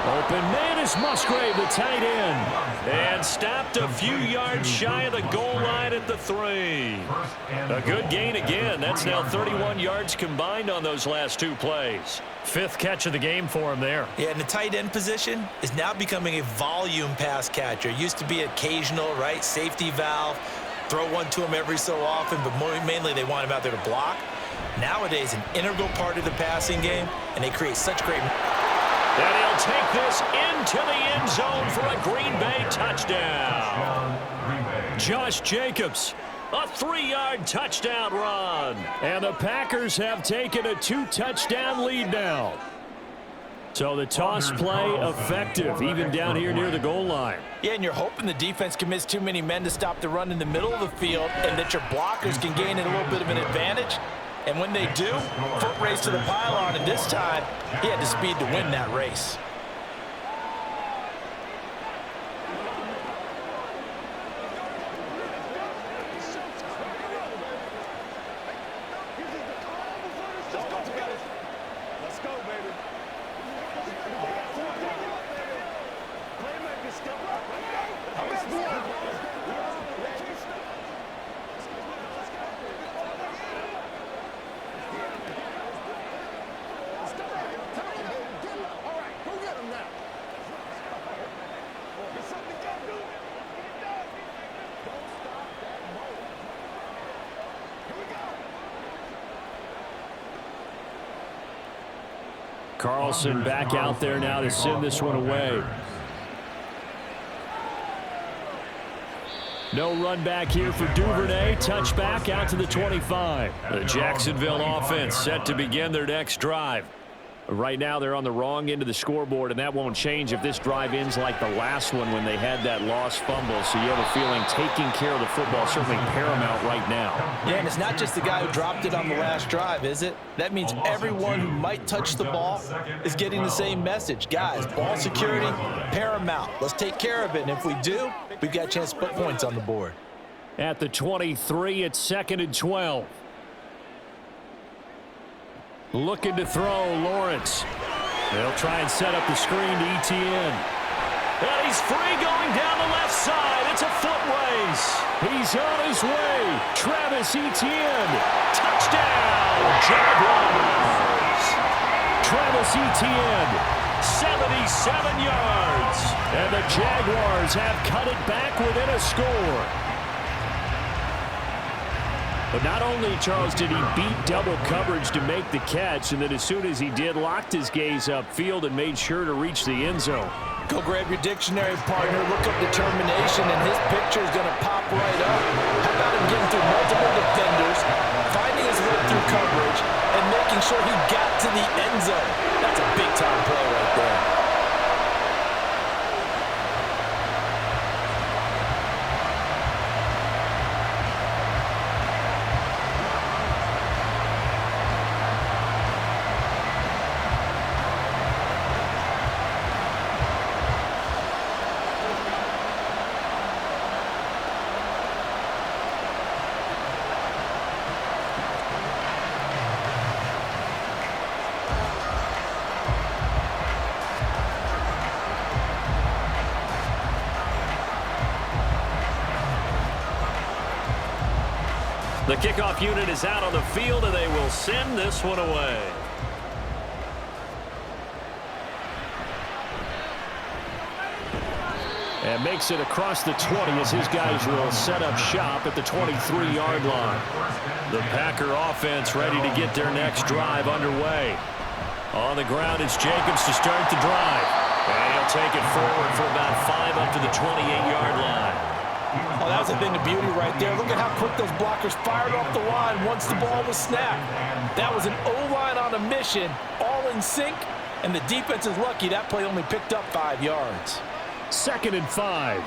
Open man is Musgrave, the tight end. And stopped a few yards shy of the goal line at the 3. A good gain again. That's now 31 yards combined on those last 2 plays. 5th catch of the game for him there. Yeah, and the tight end position is now becoming a volume pass catcher. Used to be occasional, right? Safety valve. Throw one to him every so often, but mainly they want him out there to block. Nowadays, an integral part of the passing game, and they create such great... And he'll take this into the end zone for a Green Bay touchdown. Josh Jacobs, a 3-yard touchdown run. And the Packers have taken a 2-touchdown lead now. So the toss play effective, even down here near the goal line. Yeah, and you're hoping the defense commits too many men to stop the run in the middle of the field and that your blockers can gain a little bit of an advantage. And when they do, foot race to the pylon, and this time, he had the speed to win that race. Carlson back out there now to send this one away. No run back here for Duvernay. Touchback out to the 25. The Jacksonville offense set to begin their next drive. Right now they're on the wrong end of the scoreboard, and that won't change if this drive ends like the last one when they had that lost fumble. So you have a feeling taking care of the football is certainly paramount right now. Yeah, and it's not just the guy who dropped it on the last drive, is it? That means everyone who might touch the ball is getting the same message. Guys, ball security, paramount. Let's take care of it, and if we do, we've got a chance to put points on the board. At the 23, it's 2nd and 12. Looking to throw, Lawrence. They'll try and set up the screen to Etienne. And he's free going down the left side. It's a foot race. He's on his way. Travis Etienne. Touchdown, Jaguars. Travis Etienne. 77 yards. And the Jaguars have cut it back within a score. But not only, Charles, did he beat double coverage to make the catch, and then as soon as he did, locked his gaze upfield and made sure to reach the end zone. Go grab your dictionary, partner. Look up determination, and his picture is going to pop right up. How about him getting through multiple defenders, finding his way through coverage, and making sure he got to the end zone? That's a big-time play right there. The kickoff unit is out on the field, and they will send this one away. And makes it across the 20 as his guys will set up shop at the 23-yard line. The Packer offense ready to get their next drive underway. On the ground, it's Jacobs to start the drive. And he'll take it forward for about 5 up to the 28-yard line. Oh, that was a thing of beauty right there. Look at how quick those blockers fired off the line once the ball was snapped. That was an O-line on a mission, all in sync, and the defense is lucky that play only picked up 5 yards. 2nd and 5.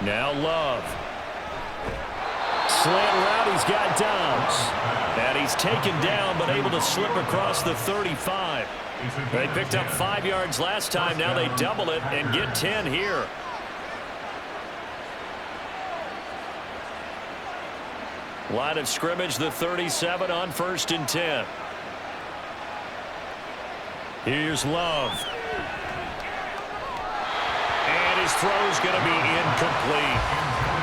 Now Love. Slant route, he's got Downs. And he's taken down, but able to slip across the 35. They picked up 5 yards last time. Now they double it and get 10 here. Line of scrimmage, the 37 on 1st and 10. Here's Love. And his throw's going to be incomplete.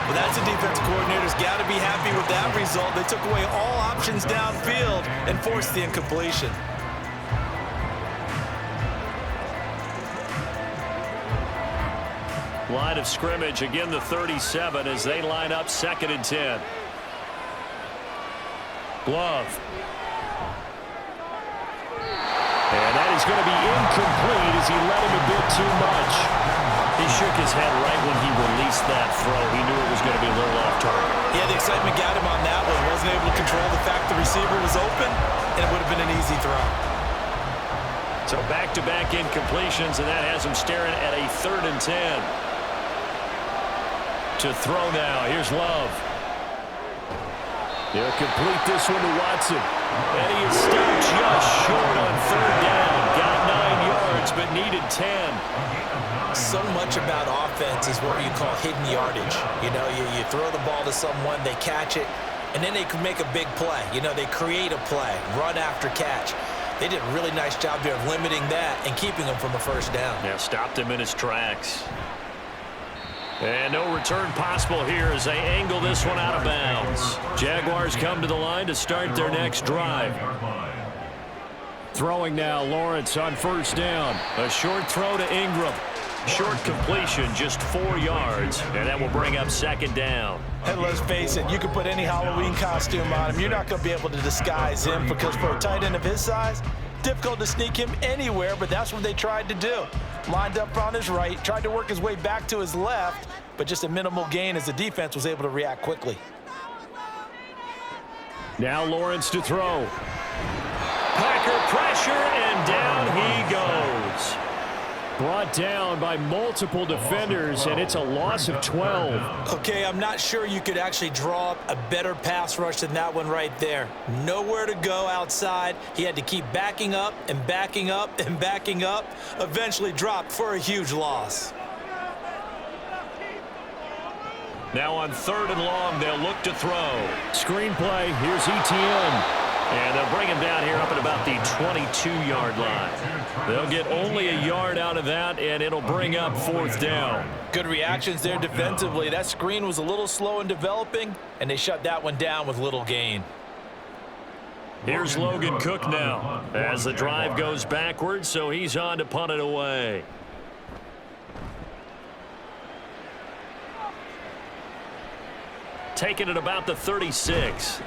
Well, that's a defense coordinator's got to be happy with that result. They took away all options downfield and forced the incompletion. Line of scrimmage, again the 37 as they line up 2nd and 10. Glove. And that is going to be incomplete as he let him a bit too much. He shook his head right when he released that throw. He knew it was going to be a little off target. Yeah, the excitement got him on that one. Wasn't able to control the fact the receiver was open, and it would have been an easy throw. So back-to-back incompletions, and that has him staring at a 3rd and 10. To throw now. Here's Love. He'll complete this one to Watson. And he is stopped just short on 3rd down. Got 9 yards, but needed 10. So much about offense is what you call hidden yardage. You know, you throw the ball to someone, they catch it, and then they can make a big play. You know, they create a play, run after catch. They did a really nice job there of limiting that and keeping him from a 1st down. Yeah, stopped him in his tracks. And no return possible here as they angle this one out of bounds. Jaguars come to the line to start their next drive. Throwing now, Lawrence on 1st down. A short throw to Ingram. Short completion, just 4 yards, and that will bring up second down. And let's face it, you can put any Halloween costume on him. You're not going to be able to disguise him because for a tight end of his size, difficult to sneak him anywhere, but that's what they tried to do. Lined up on his right, tried to work his way back to his left, but just a minimal gain as the defense was able to react quickly. Now Lawrence to throw. Packer pressure, and down he goes. Brought down by multiple defenders, and it's a loss of 12. Okay, I'm not sure you could actually draw up a better pass rush than that one right there. Nowhere to go outside. He had to keep backing up and backing up and backing up. Eventually dropped for a huge loss. Now on 3rd and long, they'll look to throw. Screenplay, here's ETN. And they'll bring him down here up at about the 22-yard line. They'll get only a yard out of that, and it'll bring up 4th down. Good reactions there defensively. That screen was a little slow in developing, and they shut that one down with little gain. Here's Logan Cook now as the drive goes backwards, so he's on to punt it away. Taking it about the 36.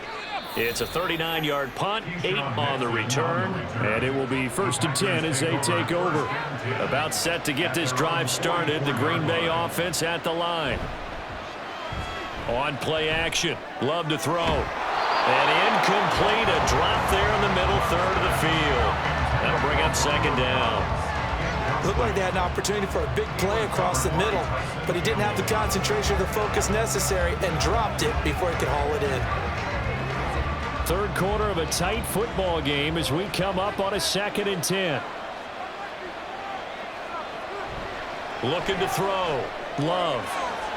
It's a 39-yard punt, 8 on the return, and it will be 1st and 10 as they take over. About set to get this drive started, the Green Bay offense at the line. On play action, Love to throw. And incomplete, a drop there in the middle third of the field. That'll bring up 2nd down. Looked like they had an opportunity for a big play across the middle, but he didn't have the concentration or the focus necessary and dropped it before he could haul it in. 3rd quarter of a tight football game as we come up on a 2nd and 10. Looking to throw. Love.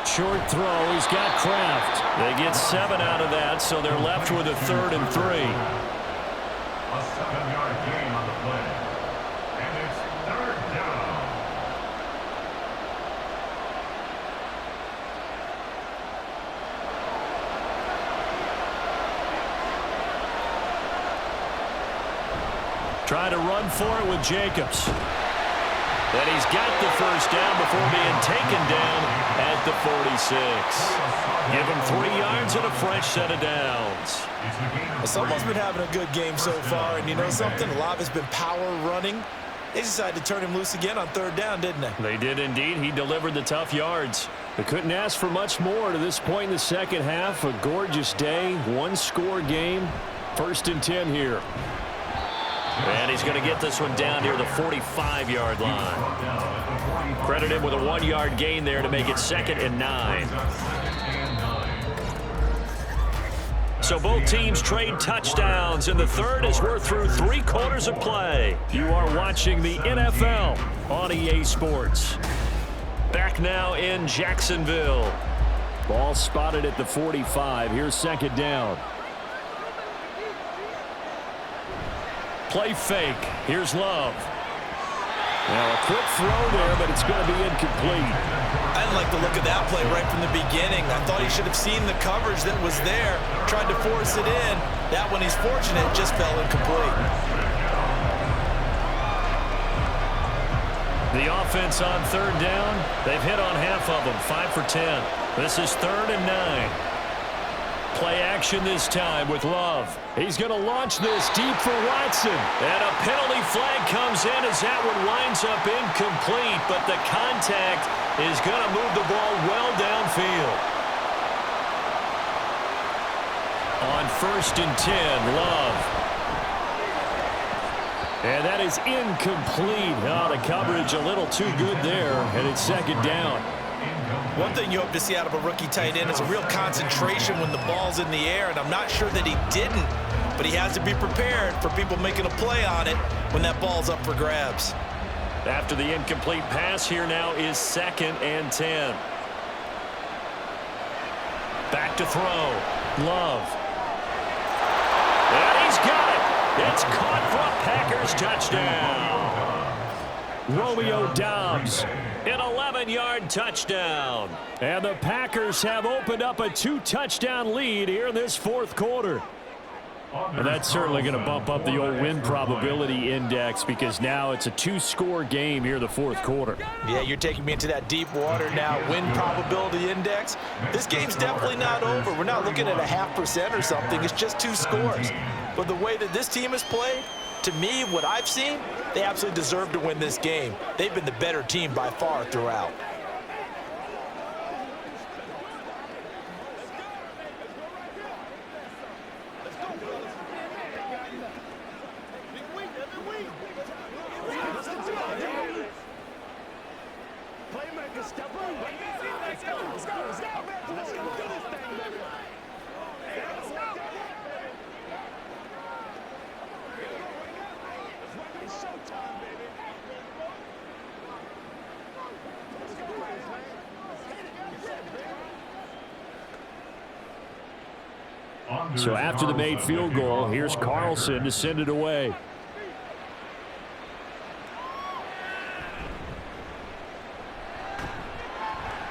Short throw. He's got Kraft. They get 7 out of that, so they're left with a 3rd and 3. A 7-yard gain on the play. And it's 3rd down. Try to run for it with Jacobs. And he's got the 1st down before being taken down at the 46. Give him 3 yards and a fresh set of downs. Someone's been having a good game so far, and you know something? A lot has been power running. They decided to turn him loose again on 3rd down, didn't they? They did indeed. He delivered the tough yards. They couldn't ask for much more to this point in the 2nd half. A gorgeous day, 1-score game. 1st and 10 here. And he's going to get this one down near the 45-yard line. Credit him with a 1-yard gain there to make it 2nd and 9. So both teams trade touchdowns in the 3rd as we're through 3 quarters of play. You are watching the NFL on EA Sports. Back now in Jacksonville. Ball spotted at the 45. Here's 2nd down. Play fake. Here's Love. Now a quick throw there, but it's going to be incomplete. I didn't like the look of that play right from the beginning. I thought he should have seen the coverage that was there, tried to force it in. That one, he's fortunate, just fell incomplete. The offense on 3rd down, they've hit on half of them, 5 for 10. This is 3rd and 9. Play action this time with Love. He's going to launch this deep for Watson. And a penalty flag comes in as that one winds up incomplete, but the contact is going to move the ball well downfield. On 1st and 10, Love. And that is incomplete. Oh, the coverage a little too good there, and it's 2nd down. One thing you hope to see out of a rookie tight end is a real concentration when the ball's in the air, and I'm not sure that he didn't, but he has to be prepared for people making a play on it when that ball's up for grabs. After the incomplete pass, here now is 2nd and 10. Back to throw. Love. And he's got it. It's caught for a Packers touchdown. Romeo Doubs. An 11-yard touchdown. And the Packers have opened up a 2-touchdown lead here in this 4th quarter. And that's certainly going to bump up the old win probability index because now it's a two-score game here in the fourth quarter. Yeah, you're taking me into that deep water now. Win probability index. This game's definitely not over. We're not looking at a 0.5% or something. It's just 2 scores. But the way that this team has played, to me, what I've seen, they absolutely deserve to win this game. They've been the better team by far throughout. So after the made field goal, here's Carlson to send it away.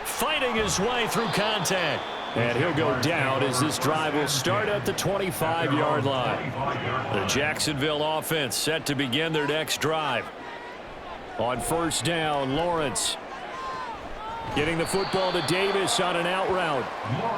Fighting his way through contact. And he'll go down as this drive will start at the 25-yard line. The Jacksonville offense set to begin their next drive. On first down, Lawrence getting the football to Davis on an out route.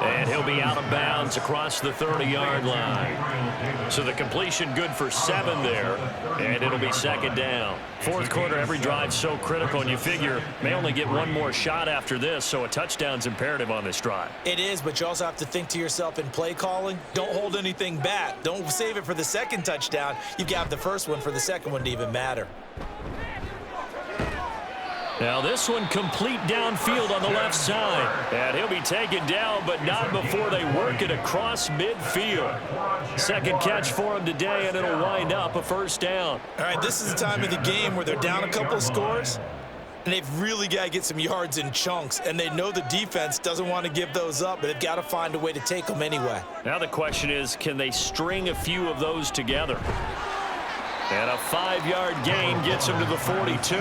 And he'll be out of bounds across the 30-yard line. So the completion good for 7 there, and it'll be second down. Fourth quarter, every drive's so critical, and you figure may only get one more shot after this, so a touchdown's imperative on this drive. It is, but you also have to think to yourself in play calling, don't hold anything back. Don't save it for the second touchdown. You've got the first one for the second one to even matter. Now this one complete downfield on the left side. And he'll be taken down, but not before they work it across midfield. Second catch for him today, and it'll wind up a first down. All right, this is the time of the game where they're down a couple of scores, and they've really got to get some yards in chunks, and they know the defense doesn't want to give those up, but they've got to find a way to take them anyway. Now the question is, can they string a few of those together? And a 5-yard gain gets him to the 42.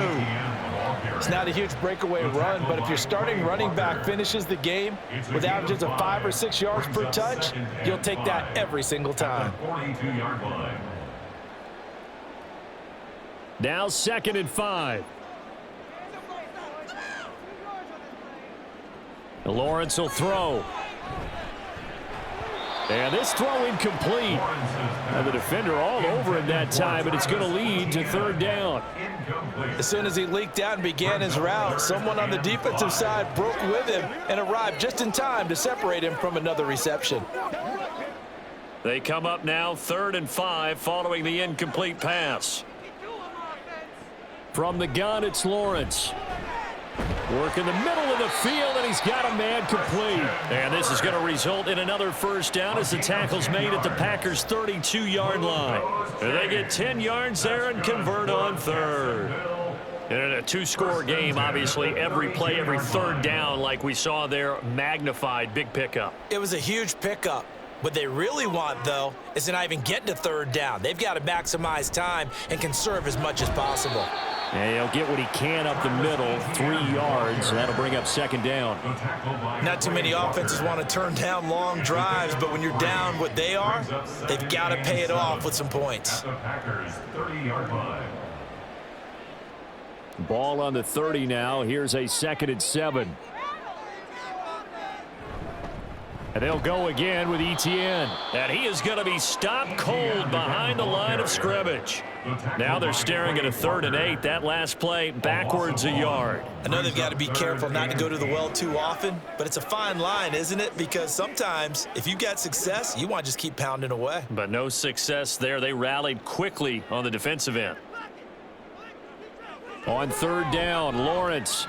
It's not a huge breakaway run, but if your starting running back finishes the game with averages of 5 or 6 yards per touch, you'll take that every single time. Now 2nd and 5. Lawrence will throw. And this throw incomplete. And the defender all over him that time, but it's going to lead to 3rd down. As soon as he leaked out and began his route, someone on the defensive side broke with him and arrived just in time to separate him from another reception. They come up now 3rd and 5 following the incomplete pass. From the gun, it's Lawrence. Work in the middle of the field, and he's got a man complete. And this is going to result in another first down as the tackle's made at the Packers' 32-yard line. And they get 10 yards there and convert on 3rd. And in a 2-score game, obviously, every play, every 3rd down, like we saw there, magnified, big pickup. It was a huge pickup. What they really want, though, is to not even get to 3rd down. They've got to maximize time and conserve as much as possible. And he'll get what he can up the middle, 3 yards, and that'll bring up 2nd down. Not too many offenses want to turn down long drives, but when you're down what they are, they've got to pay it off with some points. Ball on the 30 now. Here's a 2nd and 7. And they'll go again with Etienne. And he is going to be stopped cold behind the line of scrimmage. Now they're staring at a 3rd and 8. That last play backwards a yard. I know they've got to be careful not to go to the well too often, but it's a fine line, isn't it? Because sometimes if you got success, you want to just keep pounding away. But no success there. They rallied quickly on the defensive end. On 3rd down, Lawrence.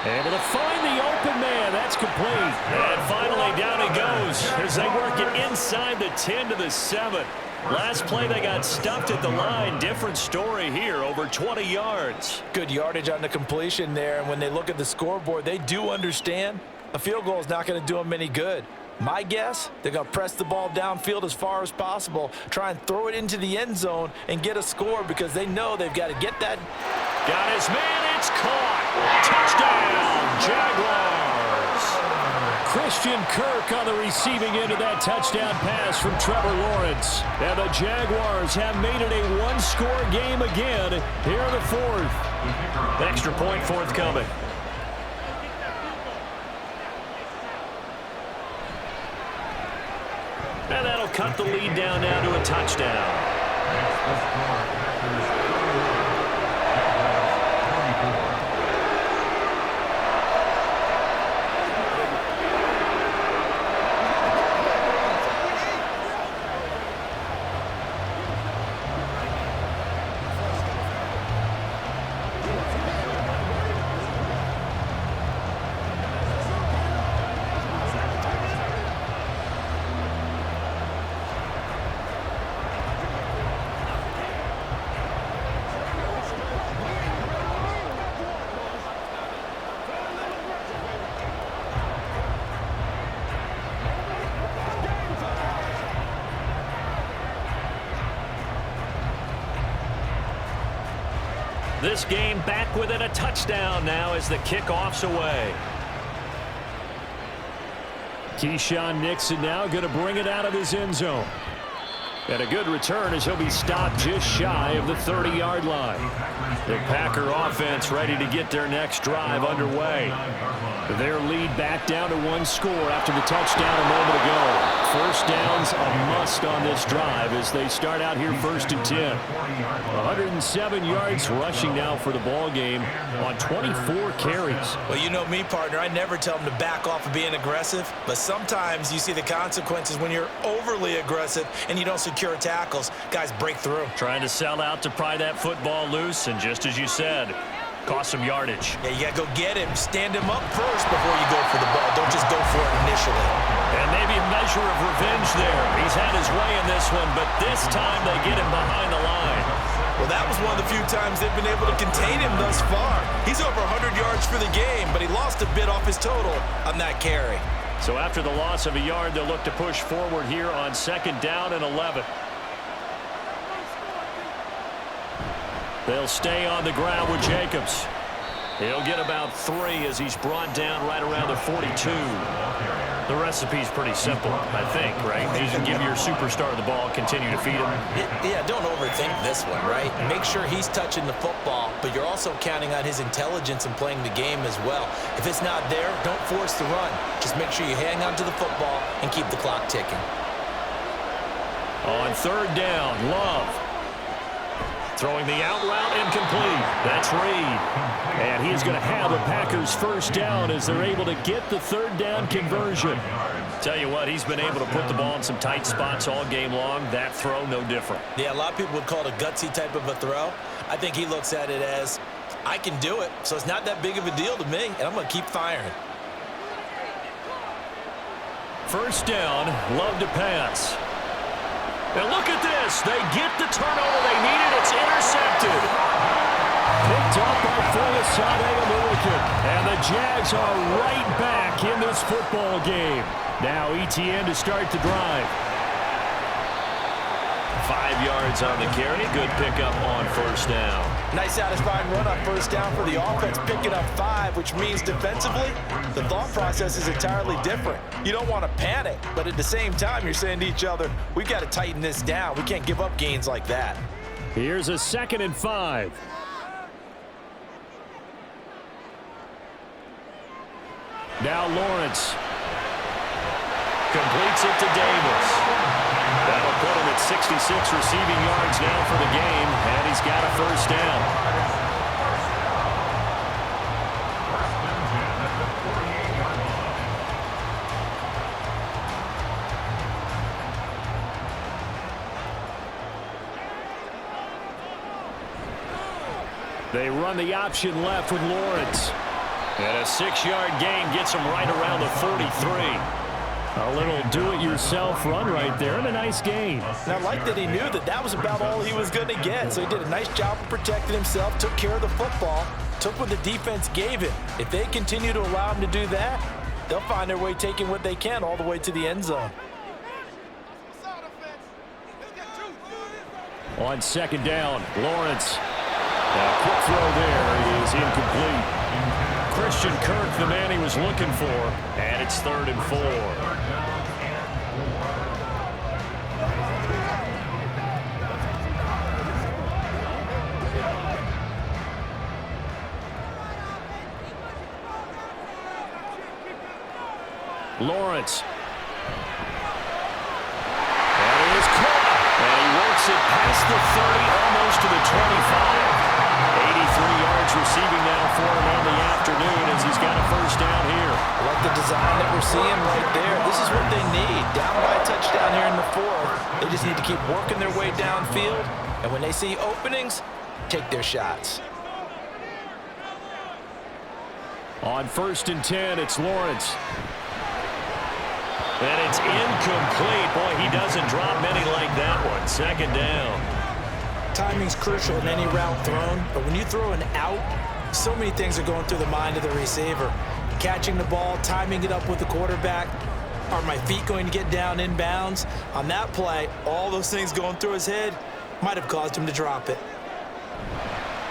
Able to find the open man. That's complete. And finally down he goes as they work it inside the 10 to the 7. Last play they got stuffed at the line. Different story here, over 20 yards. Good yardage on the completion there, and when they look at the scoreboard, they do understand a field goal is not going to do them any good. My guess, they're going to press the ball downfield as far as possible, try and throw it into the end zone and get a score because they know they've got to get that. Got his man, it's caught. Touchdown, Jaguars. Christian Kirk on the receiving end of that touchdown pass from Trevor Lawrence. And the Jaguars have made it a one-score game again here in the fourth. An extra point forthcoming. And that'll cut the lead down now to a touchdown. This game back within a touchdown now as the kickoff's away. Keyshawn Nixon now going to bring it out of his end zone. And a good return as he'll be stopped just shy of the 30-yard line. The Packer offense ready to get their next drive underway. Their lead back down to one score after the touchdown a moment ago. First down's a must on this drive as they start out here 1st and 10. 107 yards rushing now for the ball game on 24 carries. Well, you know me, partner. I never tell them to back off of being aggressive, but sometimes you see the consequences when you're overly aggressive and you don't secure tackles. Guys break through. Trying to sell out to pry that football loose, and just as you said, cost some yardage. Yeah, you got to go get him. Stand him up first before you go for the ball. Don't just go for it initially. And maybe a measure of revenge there. He's had his way in this one, but this time they get him behind the line. Well, that was one of the few times they've been able to contain him thus far. He's over 100 yards for the game, but he lost a bit off his total on that carry. So after the loss of a yard, they'll look to push forward here on 2nd down and 11. They'll stay on the ground with Jacobs. He'll get about 3 as he's brought down right around the 42. The recipe's pretty simple, I think, right? Just give your superstar the ball, continue to feed him. Yeah, don't overthink this one, right? Make sure he's touching the football, but you're also counting on his intelligence in playing the game as well. If it's not there, don't force the run. Just make sure you hang on to the football and keep the clock ticking. On 3rd down, Love. Throwing the out route incomplete. That's Reed. And he's going to have a Packers first down as they're able to get the 3rd down conversion. Tell you what, he's been able to put the ball in some tight spots all game long. That throw, no different. Yeah, a lot of people would call it a gutsy type of a throw. I think he looks at it as, I can do it, so it's not that big of a deal to me, and I'm going to keep firing. First down, Love to pass. And look at this. They get the turnover they needed. It's intercepted. Picked up by Folasade American. And the Jags are right back in this football game. Now ETN to start the drive. 5 yards on the carry. Good pickup on 1st down. Nice satisfying run on 1st down for the offense, picking up 5, which means defensively, the thought process is entirely different. You don't want to panic, but at the same time, you're saying to each other, we've got to tighten this down. We can't give up gains like that. Here's a 2nd and 5. Now Lawrence. Completes it to Davis. That'll put him at 66 receiving yards now for the game, and he's got a 1st down. They run the option left with Lawrence. And a 6-yard gain gets him right around the 43. A little do-it-yourself run right there, and a nice gain. And I like that he knew that that was about all he was going to get. So he did a nice job of protecting himself, took care of the football, took what the defense gave him. If they continue to allow him to do that, they'll find their way taking what they can all the way to the end zone. On 2nd down, Lawrence. A quick throw there is incomplete. Christian Kirk, the man he was looking for, and it's 3rd and 4. Lawrence. And it is caught. And he works it past the 30, almost to the 25. 83 yards receiving now for him on the afternoon as he's got a first down here. I like the design that we're seeing right there. This is what they need. Down by a touchdown here in the 4th. They just need to keep working their way downfield. And when they see openings, take their shots. On 1st and 10, it's Lawrence. And it's incomplete. Boy, he doesn't drop many like that one. 2nd down. Timing's crucial in any route thrown, but when you throw an out, so many things are going through the mind of the receiver. Catching the ball, timing it up with the quarterback. Are my feet going to get down in bounds? On that play, all those things going through his head might have caused him to drop it.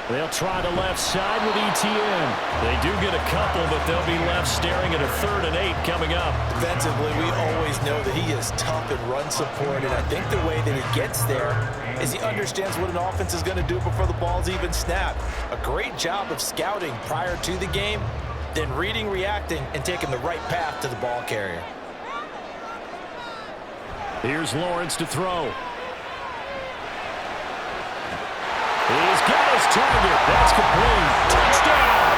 They'll try the left side with ETN. They do get a couple, but they'll be left staring at a 3rd and 8 coming up. Defensively, we always know that he is tough in run support, and I think the way that he gets there is he understands what an offense is going to do before the ball's even snapped. A great job of scouting prior to the game, then reading, reacting, and taking the right path to the ball carrier. Here's Lawrence to throw. He's got his target. That's complete. Touchdown!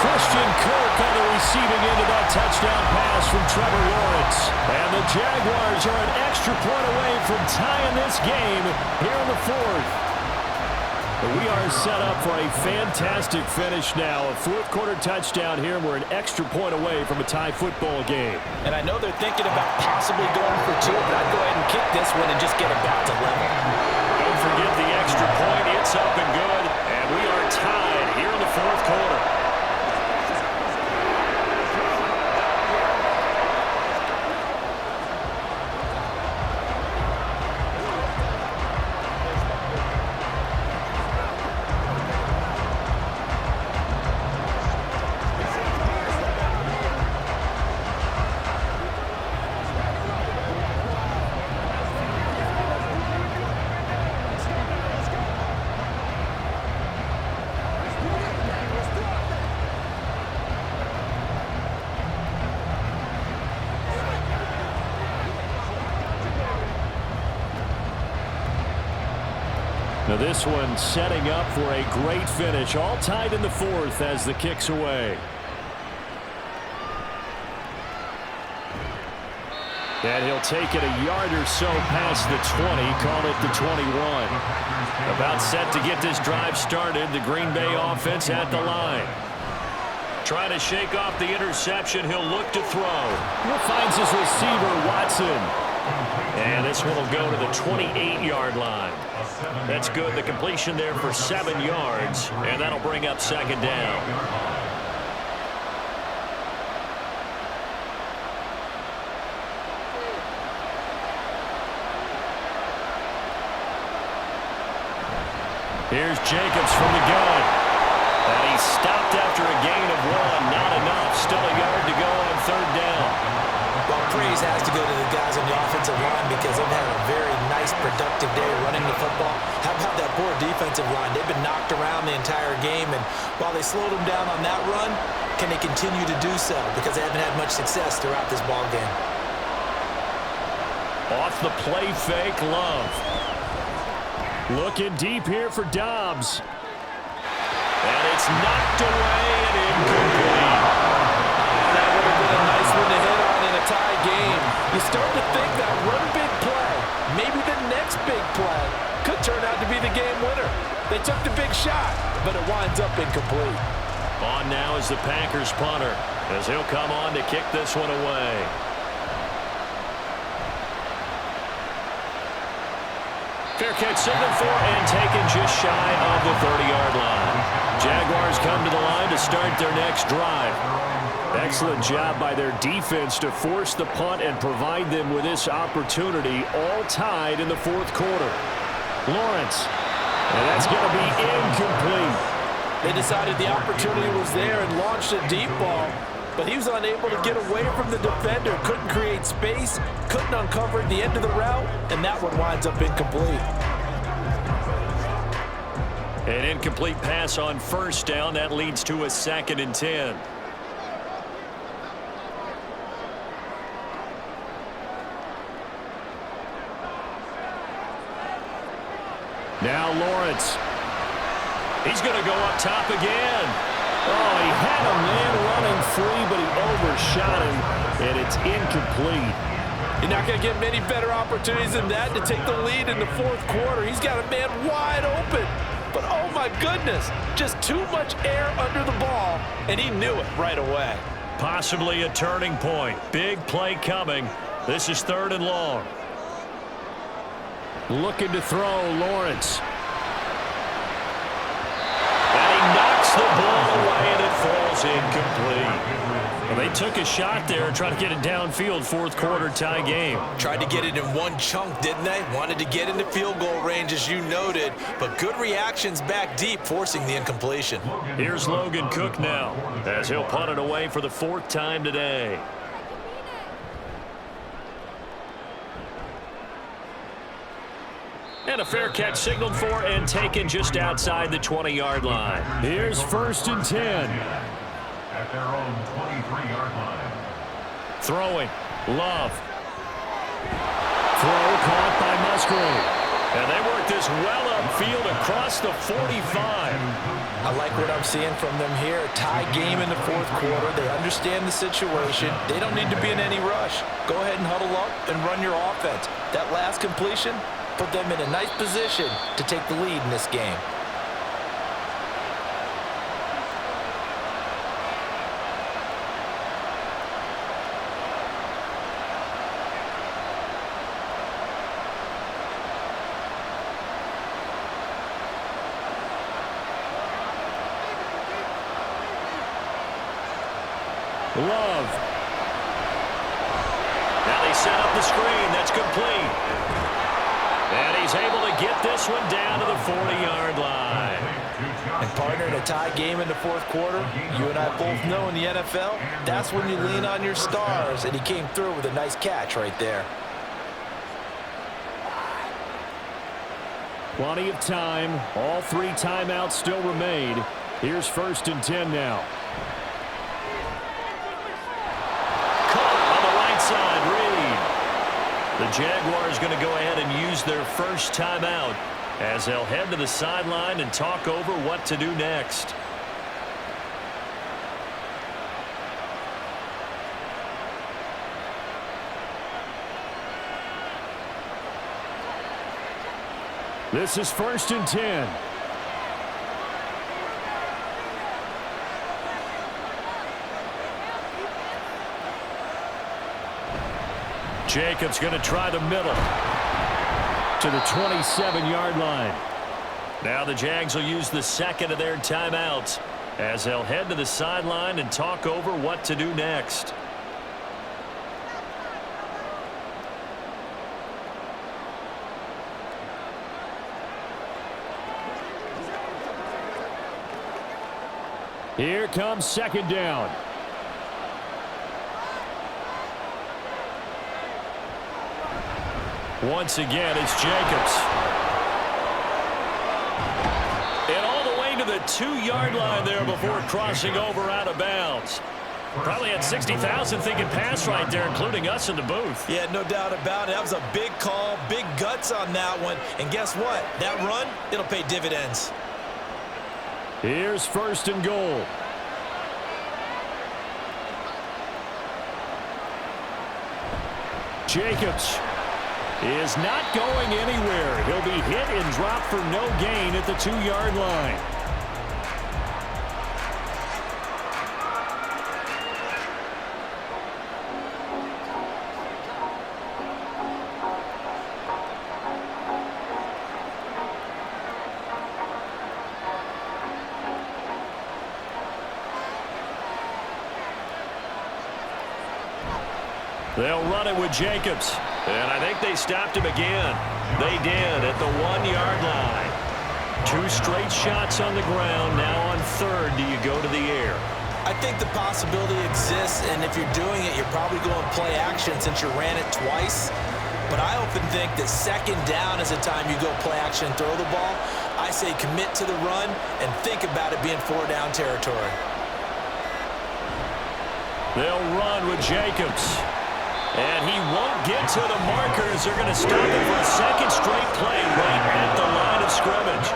Christian Kirk on the receiving end of that touchdown pass from Trevor Lawrence. And the Jaguars are an extra point away from tying this game here in the 4th. We are set up for a fantastic finish now. A 4th quarter touchdown here, and we're an extra point away from a tie football game. And I know they're thinking about possibly going for 2, but I'd go ahead and kick this one and just get it back to level. Don't forget the extra point. It's up and good, and we are tied here in the 4th quarter. Now this one setting up for a great finish. All tied in the 4th as the kick's away. And he'll take it a yard or so past the 20, call it the 21. About set to get this drive started. The Green Bay offense at the line. Trying to shake off the interception. He'll look to throw. He finds his receiver, Watson. And this one will go to the 28-yard line. That's good. The completion there for 7 yards. And that'll bring up 2nd down. Here's Jacobs from the gun. And he stopped after a gain of 1. Not enough. Still a yard to go on 3rd down. Well, praise has to go to the guys on the offensive line because they've had a very nice, productive day running the football. How about that poor defensive line? They've been knocked around the entire game, and while they slowed them down on that run, can they continue to do so? Because they haven't had much success throughout this ball game. Off the play fake, Love. Looking deep here for Dobbs. And it's knocked away and incomplete. That would have been a nice one to hit on in a tie game. You start to think that one big play, maybe the next big play, could turn out to be the game winner. They took the big shot, but it winds up incomplete. On now is the Packers punter, as he'll come on to kick this one away. Fair catch signaled for and taken just shy of the 30-yard line. Jaguars come to the line to start their next drive. Excellent job by their defense to force the punt and provide them with this opportunity, all tied in the 4th quarter. Lawrence, and that's going to be incomplete. They decided the opportunity was there and launched a deep ball, but he was unable to get away from the defender, couldn't create space, couldn't uncover the end of the route, and that one winds up incomplete. An incomplete pass on first down. That leads to a 2nd and 10. Now Lawrence. He's going to go up top again. Oh, he had a man running free, but he overshot him, and it's incomplete. You're not going to get many better opportunities than that to take the lead in the fourth quarter. He's got a man wide open. But, oh, my goodness, just too much air under the ball, and he knew it right away. Possibly a turning point. Big play coming. This is 3rd and long. Looking to throw, Lawrence. And he knocks the ball away, and it falls incomplete. Well, they took a shot there and tried to get it downfield. Fourth quarter tie game. Tried to get it in one chunk, didn't they? Wanted to get into field goal range, as you noted, but good reactions back deep, forcing the incompletion. Here's Logan Cook now, as he'll punt it away for the 4th time today. And a fair catch signaled for and taken just outside the 20-yard line. Here's 1st and 10. At their own 23-yard line. Throwing. Love. Throw caught by Musgrave. And they work this well upfield across the 45. I like what I'm seeing from them here. A tie game in the fourth quarter. They understand the situation. They don't need to be in any rush. Go ahead and huddle up and run your offense. That last completion put them in a nice position to take the lead in this game. Love. Now they set up the screen. That's complete. And he's able to get this one down to the 40-yard line. And partner, in a tie game in the fourth quarter, you and I both know in the NFL, that's when you lean on your stars, and he came through with a nice catch right there. Plenty of time. All 3 timeouts still remain. Here's 1st and 10 now. The Jaguars going to go ahead and use their first timeout as they'll head to the sideline and talk over what to do next. This is 1st and 10. Jacobs going to try the middle. To the 27-yard line. Now the Jags will use the 2nd of their timeouts as they'll head to the sideline and talk over what to do next. Here comes 2nd down. Once again, it's Jacobs. And all the way to the 2-yard line there before crossing over out of bounds. Probably had 60,000 thinking pass right there, including us in the booth. Yeah, no doubt about it. That was a big call, big guts on that one. And guess what? That run, it'll pay dividends. Here's 1st and goal. Jacobs is not going anywhere. He'll be hit and dropped for no gain at the 2-yard line. They'll run it with Jacobs. And I think they stopped him again. They did at the 1-yard line. 2 straight shots on the ground. Now on 3rd, do you go to the air? I think the possibility exists, and if you're doing it, you're probably going play action since you ran it twice. But I often think that 2nd down is the time you go play action and throw the ball. I say commit to the run and think about it being 4-down territory. They'll run with Jacobs. And he won't get to the markers. They're going to stop him for a 2nd straight play right at the line of scrimmage.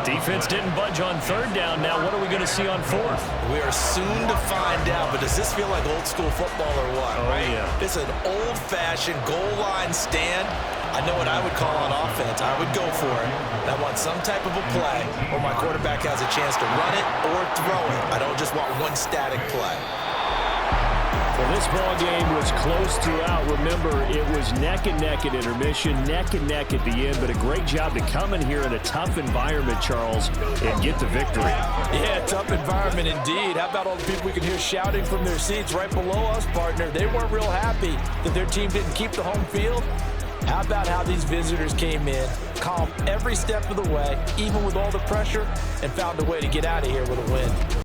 Defense didn't budge on 3rd down. Now what are we going to see on 4th? We are soon to find out, but does this feel like old school football or what? Oh, right? yeah. It's an old-fashioned goal line stand. I know what I would call on offense. I would go for it. I want some type of a play where my quarterback has a chance to run it or throw it. I don't just want one static play. Well, this ball game was close throughout. Remember, it was neck and neck at intermission, neck and neck at the end, but a great job to come in here in a tough environment, Charles, and get the victory. Yeah, tough environment indeed. How about all the people we can hear shouting from their seats right below us, partner? They weren't real happy that their team didn't keep the home field. How about how these visitors came in, calm every step of the way, even with all the pressure, and found a way to get out of here with a win?